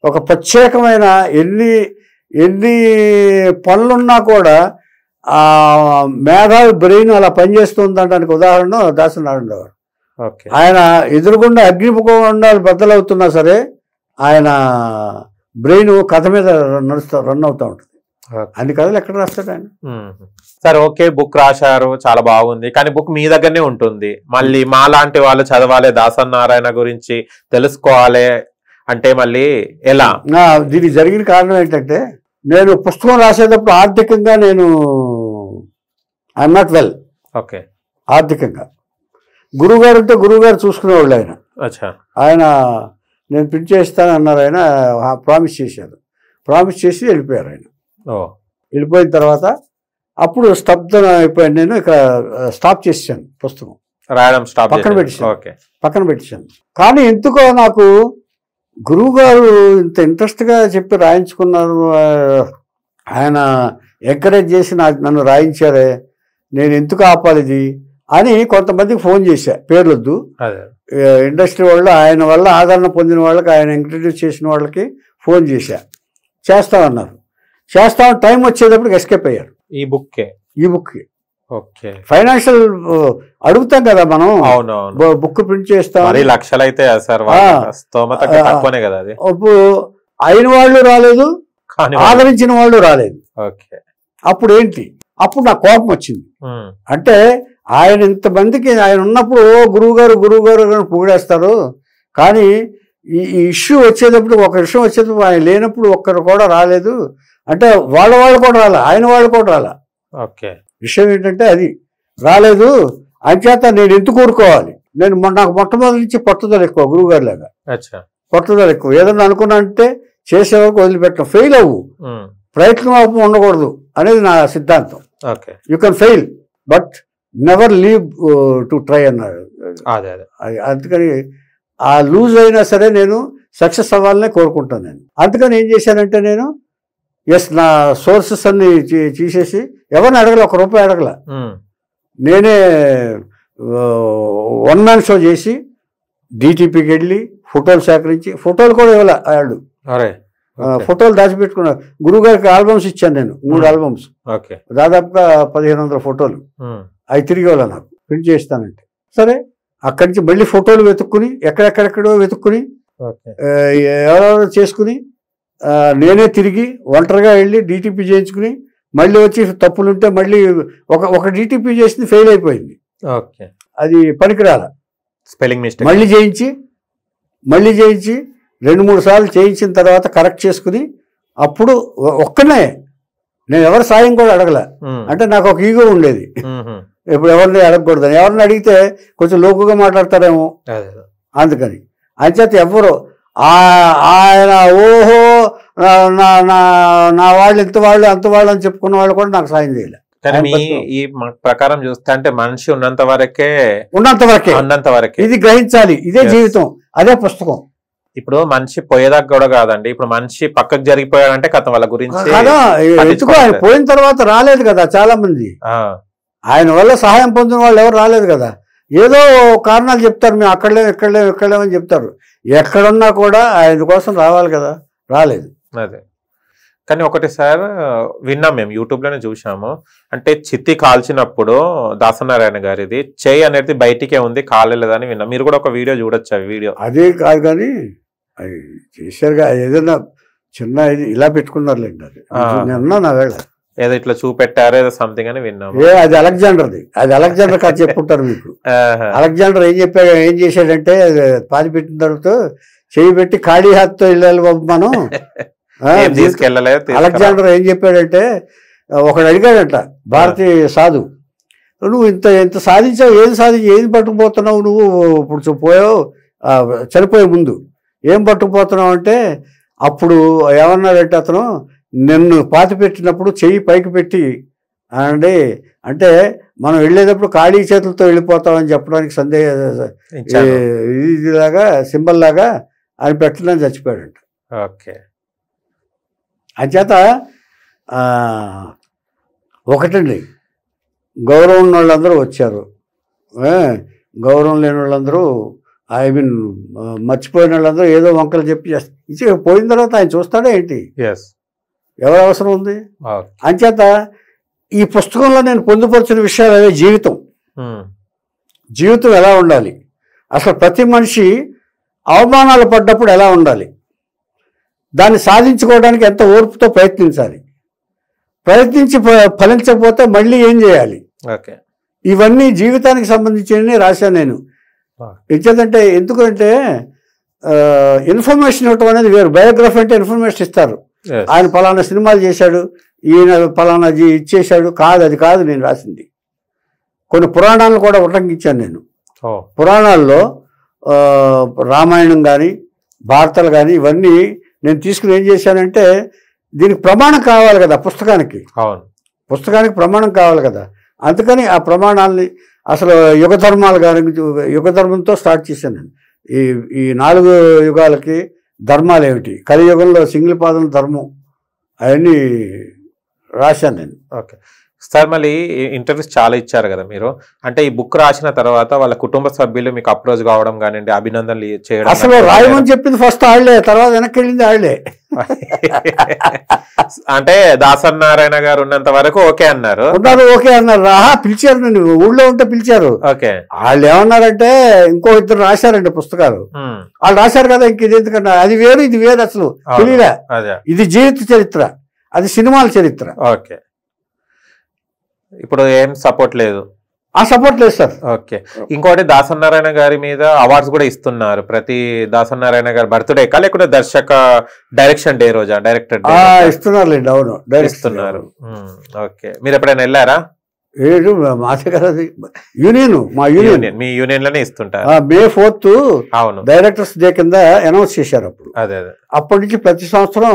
Speaker 8: ఒక ప్రత్యేకమైన ఎన్ని పనులున్నా కూడా ఆ మేధావి బ్రెయిన్ అలా పనిచేస్తుందనడానికి ఉదాహరణ దాసనారాయణ గారు. ఆయన ఎదురుగుండా అగ్నిగుండాలు బద్దలవుతున్నా సరే ఆయన బ్రెయిన్ కథ మీద రన్ అవుతూ ఉంటుంది. అన్ని కథలు ఎక్కడ రాస్తాడు ఆయన.
Speaker 7: సరే ఓకే, బుక్ రాశారు, చాలా బాగుంది. కానీ బుక్ మీ దగ్గరనే ఉంటుంది. మళ్ళీ మా లాంటి వాళ్ళు చదవాలి, దాసనారాయణ గురించి తెలుసుకోవాలి అంటే మళ్ళీ ఎలా?
Speaker 8: దీనికి జరిగిన కారణం ఏంటంటే నేను పుస్తకం రాసేటప్పుడు ఆర్థికంగా నేను ఐఎమ్ నాట్ వెల్.
Speaker 7: ఓకే.
Speaker 8: ఆర్థికంగా గురువుగారు ఉంటే గురువుగారు చూసుకునేవాళ్ళు. ఆయన నేను ప్రింట్ చేస్తాను అన్నారు. ఆయన ప్రామిస్ చేశారు. ప్రామిస్ చేసి వెళ్ళిపోయారు ఆయన. వెళ్ళిపోయిన తర్వాత అప్పుడు స్తబ్దం అయిపోయాను. నేను ఇక్కడ స్టాప్ చేసాను, పుస్తకం
Speaker 7: రాయడం
Speaker 8: పక్కన పెట్టేశాను. కానీ ఎందుకో నాకు గురువు గారు ఇంత ఇంట్రెస్ట్గా చెప్పి రాయించుకున్నారు. ఆయన ఎంకరేజ్ చేసి నన్ను రాయించారే, నేను ఎందుకు ఆపాలి ఇది అని కొంతమందికి ఫోన్ చేశా. పేర్లొద్దు, ఇండస్ట్రీ వాళ్ళు, ఆయన వల్ల ఆదరణ పొందిన వాళ్ళకి, ఆయన ఇంట్రడ్యూస్ చేసిన వాళ్ళకి ఫోన్ చేస్తామన్నారు. చేస్తామని టైం వచ్చేటప్పటికి ఎస్కేప్ అయ్యారు.
Speaker 7: ఈ బుక్కి
Speaker 8: ఫైనాన్షియల్ అడుగుతాం కదా మనం. బుక్ ప్రింట్ చేస్తాం,
Speaker 7: లక్షలు అయితే
Speaker 8: అప్పుడు అయిన వాళ్ళు రాలేదు, ఆదరించిన వాళ్ళు రాలేదు. అప్పుడు ఏంటి? అప్పుడు నాకు కోపం వచ్చింది. అంటే ఆయన ఇంతమందికి ఆయన ఉన్నప్పుడు గురువు గారు పొగిడేస్తారు. కానీ ఈ ఇష్యూ వచ్చేటప్పుడు, ఒక విషయం వచ్చేటప్పుడు ఆయన లేనప్పుడు ఒక్కరు కూడా రాలేదు. అంటే వాళ్ళు కూడా రాలే, ఆయన వాళ్ళు కూడా రాలే. విషయం ఏంటంటే అది రాలేదు. అంచేత నేను ఎందుకు ఊరుకోవాలి? నాకు మొట్టమొదటి నుంచి పట్టుదల ఎక్కువ, గురువుగారి లాగా పట్టుదల ఎక్కువ. ఏదన్నా అనుకున్నా అంటే చేసే వరకు వదిలిపెట్టడం. ఫెయిల్ అవ్వు, ప్రయత్నం ఉండకూడదు అనేది నా సిద్ధాంతం. You can fail but never leave to try అన్నాడు. అందుకని ఆ లూజ్ అయినా సరే నేను సక్సెస్ అవ్వాలనే కోరుకుంటాను నేను. అందుకని ఏం చేశానంటే నేను నా సోర్సెస్ అన్ని తీసేసి ఎవరిని అడగల, ₹1 అడగల. నేనే వన్ మ్యాన్ షో చేసి DTPకి వెళ్ళి ఫోటోలు సేకరించి, ఫోటోలు కూడా ఇవ్వాల. ఫోటోలు దాచిపెట్టుకున్నా. గురువు గారికి ఆల్బమ్స్ ఇచ్చాను నేను, 3 ఆల్బమ్స్, దాదాపుగా 1500 ఫోటోలు. అవి తిరిగి వాళ్ళ నాకు ప్రింట్ చేస్తానంటే సరే. అక్కడి నుంచి మళ్ళీ ఫోటోలు వెతుక్కుని ఎక్కడెక్కడెక్కడో వెతుక్కుని ఎవరెవరో చేసుకుని నేనే తిరిగి ఒంటరిగా వెళ్ళి డీటీపీ చేయించుకుని మళ్ళీ వచ్చి తప్పులుంటే మళ్ళీ ఒక డీటీపీ చేసింది ఫెయిల్ అయిపోయింది, అది పనికిరాల.
Speaker 7: స్పెల్లింగ్ మిస్టేక్
Speaker 8: మళ్ళీ చేయించి 2-3 సార్లు చేయించిన తర్వాత కరెక్ట్ చేసుకుని అప్పుడు ఒక్కనే, నేను ఎవరి సాయం కూడా అడగల. అంటే నాకు ఒక ఈగో ఉండేది, ఇప్పుడు ఎవరిని అడగకూడదని. ఎవరిని అడిగితే కొంచెం లోకుగా మాట్లాడతారేమో అందుకని. అంచేత ఎవరు ఆయన ఓహో నా వాళ్ళు ఇంత వాళ్ళు అంత వాళ్ళు అని చెప్పుకున్న వాళ్ళు కూడా నాకు సాయం చేయలే.
Speaker 7: కానీ ఈ ప్రకారం చూస్తే అంటే మనిషి ఉన్నంత వరకే
Speaker 8: ఇది గ్రహించాలి, ఇదే జీవితం, అదే పుస్తకం.
Speaker 7: ఇప్పుడు మనిషి పోయేదాకా కూడా కాదండి, ఇప్పుడు మనిషి పక్కకు జరిగిపోయాడంటే కథ వాళ్ళ గురించి
Speaker 8: ఎందుకు ఆయన పోయిన తర్వాత రాలేదు కదా చాలా మంది, ఆయన వల్ల సహాయం పొందిన వాళ్ళు ఎవరు రాలేదు కదా. ఏదో కారణాలు చెప్తారు, మేము ఎక్కడలేమని చెప్తారు. ఎక్కడున్నా కూడా ఆయన కోసం రావాలి కదా, రాలేదు.
Speaker 7: అదే కానీ ఒకటి సార్ విన్నాం, మేము యూట్యూబ్ లోనే చూసాము. అంటే చిత్తి కాల్చినప్పుడు దాసనారాయణ గారిది చెయ్యి అనేది బయటికే ఉంది, కాలేదని విన్నాం. మీరు కూడా ఒక వీడియో చూడొచ్చు, ఆ వీడియో.
Speaker 8: అదే కాదు కానీ అది చేశారుగా, ఏదైనా చిన్న ఇది ఇలా పెట్టుకున్నారులేండి. అది నిన్న నా వేళ
Speaker 7: ఏదో ఇట్లా చూపెట్టారు ఏదో సంథింగ్ అని విన్నాము.
Speaker 8: అది అలెగ్జాండర్ కాదు చెప్పుకుంటారు మీకు. అలెగ్జాండర్ ఏం చేశాడంటే పాతి పెట్టిన తర్వాత చెయ్యి పెట్టి ఖాళీ హాత్తో వెళ్ళాలి బాబు మనం
Speaker 7: తీసుకెళ్ళలేదు.
Speaker 8: అలెగ్జాండర్ ఏం చెప్పాడంటే, ఒకడు అడిగాడంట భారతీయ సాధు, నువ్వు ఇంత సాధించావు, ఏది పట్టుకుపోతున్నావు నువ్వు, ఇప్పుడు పోయావు చనిపోయే ముందు ఏం పట్టుకుపోతున్నావు అంటే, అప్పుడు ఏమన్నాడంటే అతను, నిన్ను పాతి పెట్టినప్పుడు చెయ్యి పైకి పెట్టి అంటే మనం వెళ్ళేటప్పుడు ఖాళీ చేతులతో వెళ్ళిపోతామని చెప్పడానికి ఇదిలాగా సింబల్ లాగా ఆయన పెట్టడానికి చచ్చిపోయాడంట.
Speaker 7: ఓకే,
Speaker 8: అంచేత ఒకటండి, గౌరవం ఉన్న వాళ్ళందరూ వచ్చారు, గౌరవం లేని వాళ్ళందరూ మర్చిపోయిన వాళ్ళందరూ ఏదో వంకలు చెప్పి పోయిన తర్వాత ఆయన చూస్తాడా ఏంటి, ఎవరు అవసరం ఉంది. అంచేత ఈ పుస్తకంలో నేను పొందుపరిచిన విషయాలు అదే జీవితం ఎలా ఉండాలి, అసలు ప్రతి మనిషి అవమానాలు పడ్డప్పుడు ఎలా ఉండాలి, దాన్ని సాధించుకోవడానికి ఎంత ఓర్పుతో ప్రయత్నించి ఫలించకపోతే మళ్ళీ ఏం చేయాలి, ఇవన్నీ జీవితానికి సంబంధించినవి రాశాను నేను. ఎందుకంటే ఇన్ఫర్మేషన్ ఇవ్వటం అనేది వేరు. బయోగ్రఫీ అంటే ఇన్ఫర్మేషన్ ఇస్తారు, ఆయన ఫలానా సినిమాలు చేశాడు, ఈయన ఫలానా ఇచ్చేశాడు, అది కాదు నేను రాసింది. కొన్ని పురాణాలను కూడా ఉల్లంఘించాను నేను. పురాణాల్లో రామాయణం కానీ భారతాలు కానీ ఇవన్నీ నేను తీసుకుని ఏం చేశానంటే, దీనికి ప్రమాణం కావాలి కదా, పుస్తకానికి ప్రమాణం కావాలి కదా. అందుకని ఆ ప్రమాణాలని అసలు యుగధర్మంతో స్టార్ట్ చేశాను నేను. ఈ 4 యుగాలకి ధర్మాలు ఏమిటి, కలియుగంలో సింగిల్ పాదం ధర్మం, అవన్నీ రాశాను నేను.
Speaker 7: ఓకే సార్, మళ్ళీ ఇంటర్వ్యూస్ చాలా ఇచ్చారు కదా మీరు. అంటే ఈ బుక్ రాసిన తర్వాత వాళ్ళ కుటుంబ సభ్యులు మీకు అప్రోచ్ కావడం కానివ్వండి, అభినందనలు చేయడం,
Speaker 8: అసలు రాయమని చెప్పింది ఫస్ట్ ఆళ్లే, తర్వాత వెనక్కి వెళ్ళింది ఆళ్లే.
Speaker 7: అంటే దాసనారాయణ గారు ఉన్నంత వరకు ఓకే అన్నారు.
Speaker 8: పిలిచారు, నేను ఊళ్ళో ఉంటే పిలిచారు. వాళ్ళు ఏమన్నారంటే, ఇంకో 2 రాశారండి పుస్తకాలు, వాళ్ళు రాశారు కదా, ఇంక ఇది ఎందుకన్నా, అది వేరు ఇది వేరు, అసలు తెలియలే. ఇది జీవిత చరిత్ర, అది సినిమాల చరిత్ర.
Speaker 7: ఓకే, ఇప్పుడు ఏం సపోర్ట్ లేదు,
Speaker 8: సపోర్ట్ లేదు సార్.
Speaker 7: ఓకే, ఇంకోటి దాసనారాయణ గారి మీద అవార్డ్స్ కూడా ఇస్తున్నారు. ప్రతి దాసనారాయణ గారి బర్త్డే కా లేకుంటే డైరెక్షన్ డే రోజా, డైరెక్టర్
Speaker 8: ఇస్తున్నారు, అవును
Speaker 7: ఇస్తున్నారు. ఓకే, మీరు ఎప్పుడైనా వెళ్ళారా?
Speaker 8: మాసే కదా యూనియన్, మా యూనియన్,
Speaker 7: మీ యూనియన్ లోనే ఇస్తుంటారు.
Speaker 8: May 4th
Speaker 7: అవును
Speaker 8: డైరెక్టర్స్ డే కింద అనౌన్స్ చేశారు అప్పుడు.
Speaker 7: అదే
Speaker 8: అప్పటి నుంచి ప్రతి సంవత్సరం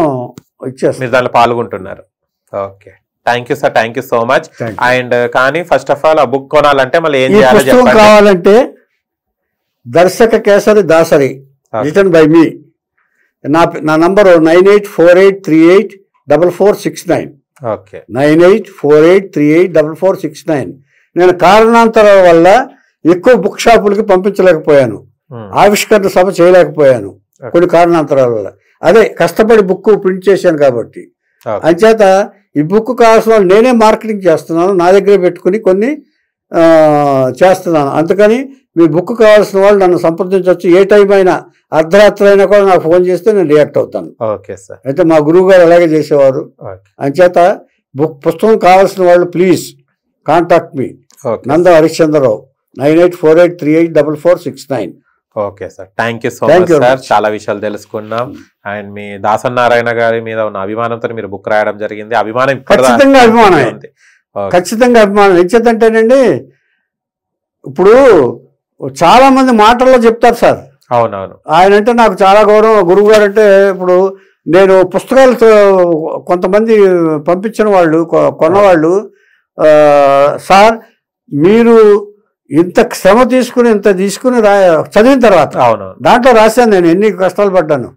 Speaker 8: ఇచ్చేస్తారు.
Speaker 7: మీరు దాంట్లో పాల్గొంటున్నారు. Okay, thank you sir, thank you so much. And కానీ ఫస్ట్ ఆఫ్ ఆల్ ఆ బుక్ కొనాలంటే మళ్ళీ ఏం చేయాలి
Speaker 8: కావాలంటే, దర్శక కేసరి దాసరి రిటర్న్ బై మీ, నా నంబరు 9848384469.
Speaker 7: ఓకే,
Speaker 8: 9848384469. నేను కారణాంతరాల వల్ల ఎక్కువ బుక్ షాపులకి పంపించలేకపోయాను, ఆవిష్కరణ సభ చేయలేకపోయాను. కొన్ని కారణాంతరాల వల్ల. అదే కష్టపడి బుక్ ప్రింట్ చేశాను కాబట్టి అంచేత ఈ బుక్ కావాల్సిన వాళ్ళు నేనే మార్కెటింగ్ చేస్తున్నాను, నా దగ్గర పెట్టుకుని కొన్ని చేస్తున్నాను. అందుకని మీ బుక్ కావాల్సిన వాళ్ళు నన్ను సంప్రదించవచ్చు. ఏ టైం అయినా అర్ధరాత్రి అయినా కూడా నాకు ఫోన్ చేస్తే నేను రియాక్ట్ అవుతాను.
Speaker 7: Okay sir.
Speaker 8: అయితే మా గురువు గారు అలాగే చేసేవారు. అంచేత పుస్తకం కావాల్సిన వాళ్ళు please contact me. Nanda Harishchandra Rao 9848384469.
Speaker 7: Okay sir, thank you so much sir. చాలా విషయాలు తెలుసుకున్నాం. అండ్ మీ దాసనారాయణ గారి మీద ఉన్న అభిమానంతో మీరు బుక్ రాయడం జరిగింది. అభిమానం
Speaker 8: ఖచ్చితంగా అభిమానం, ఖచ్చితంగా అభిమానం. ఎంచేతంటేనండి ఇప్పుడు చాలా మంది మాటల్లో చెప్తారు సార్.
Speaker 7: అవునవును.
Speaker 8: ఆయన అంటే నాకు చాలా గౌరవం. గురువు గారు అంటే ఇప్పుడు నేను పుస్తకాలు కొంతమంది పంపించిన వాళ్ళు కొన్నవాళ్ళు, సార్ మీరు ఇంత శ్రమ తీసుకుని ఇంత తీసుకుని చదివిన తర్వాత దాంట్లో రాశాను నేను ఎన్ని కష్టాలు పడ్డాను.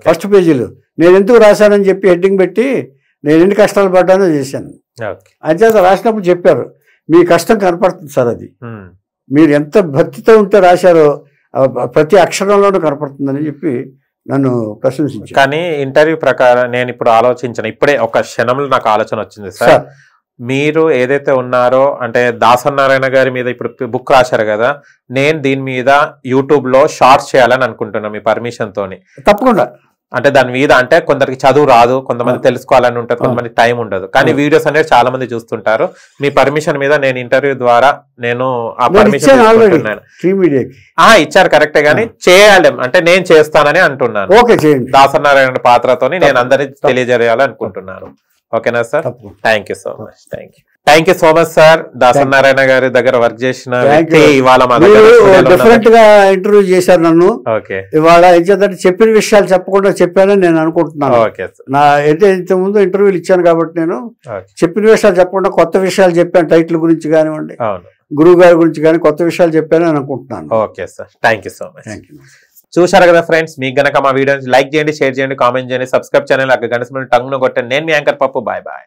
Speaker 8: ఫస్ట్ పేజీలు నేను ఎందుకు రాశానని చెప్పి హెడ్డింగ్ పెట్టి నేను ఎన్ని కష్టాలు పడ్డానో చేశాను. అంచేత రాసినప్పుడు చెప్పారు మీ కష్టం కనపడుతుంది సార్, అది మీరు ఎంత భక్తితో ఉంటే రాశారో ప్రతి అక్షరంలోనూ కనపడుతుందని చెప్పి నన్ను ప్రశంసించారు.
Speaker 7: కానీ ఇంటర్వ్యూ ప్రకారం నేను ఇప్పుడు ఆలోచించిన ఇప్పుడే ఒక క్షణంలో నాకు ఆలోచన వచ్చింది సార్. మీరు ఏదైతే ఉన్నారో అంటే దాసనారాయణ గారి మీద ఇప్పుడు బుక్ రాశారు కదా, నేను దీని మీద యూట్యూబ్ లో షార్ట్స్ చేయాలని అనుకుంటున్నా మీ పర్మిషన్ తోని.
Speaker 8: తప్పకుండా.
Speaker 7: అంటే దాని మీద అంటే కొందరికి చదువు రాదు, కొంతమంది తెలుసుకోవాలని ఉంటుంది, కొంతమంది టైం ఉండదు, కానీ వీడియోస్ అనేది చాలా మంది చూస్తుంటారు. మీ పర్మిషన్ మీద నేను ఇంటర్వ్యూ ద్వారా నేను ఆ పర్మిషన్ ఇచ్చారు కరెక్టే, కానీ చేయాలి అంటే నేను చేస్తానని అంటున్నాను. దాసనారాయణ పాత్రతోని నేను అందరినీ తెలియజేయాలని అనుకుంటున్నాను. ఓకేనా sir? Thank you so much. Thank you so much sir. Dasanarayana గారి దగ్గర వర్క్ చేసిన ఇవాళ
Speaker 8: డిఫరెంట్ గా ఇంటర్వ్యూ చేశారు నన్ను. ఇవాళ ఏంటంటే చెప్పిన విషయాలు చెప్పకుండా చెప్పానని నేను అనుకుంటున్నాను. నా అయితే ఇంత ముందు ఇంటర్వ్యూలు ఇచ్చాను కాబట్టి నేను చెప్పిన విషయాలు చెప్పకుండా కొత్త విషయాలు చెప్పాను. టైటిల్ గురించి కానివ్వండి, గురువు గారి గురించి కానీ కొత్త విషయాలు చెప్పానని అనుకుంటున్నాను.
Speaker 7: Okay sir, thank you so much. చూశారు కదా ఫ్రెండ్స్, మీకు గనక మా వీడియోని లైక్ చేయండి, షేర్ చేయండి, కామెంట్ చేయండి, సబ్స్క్రైబ్ ఛానల్ గంట టంగ్ ను కొట్టండి. నేను మీ యాంకర్ పప్పు. Bye bye.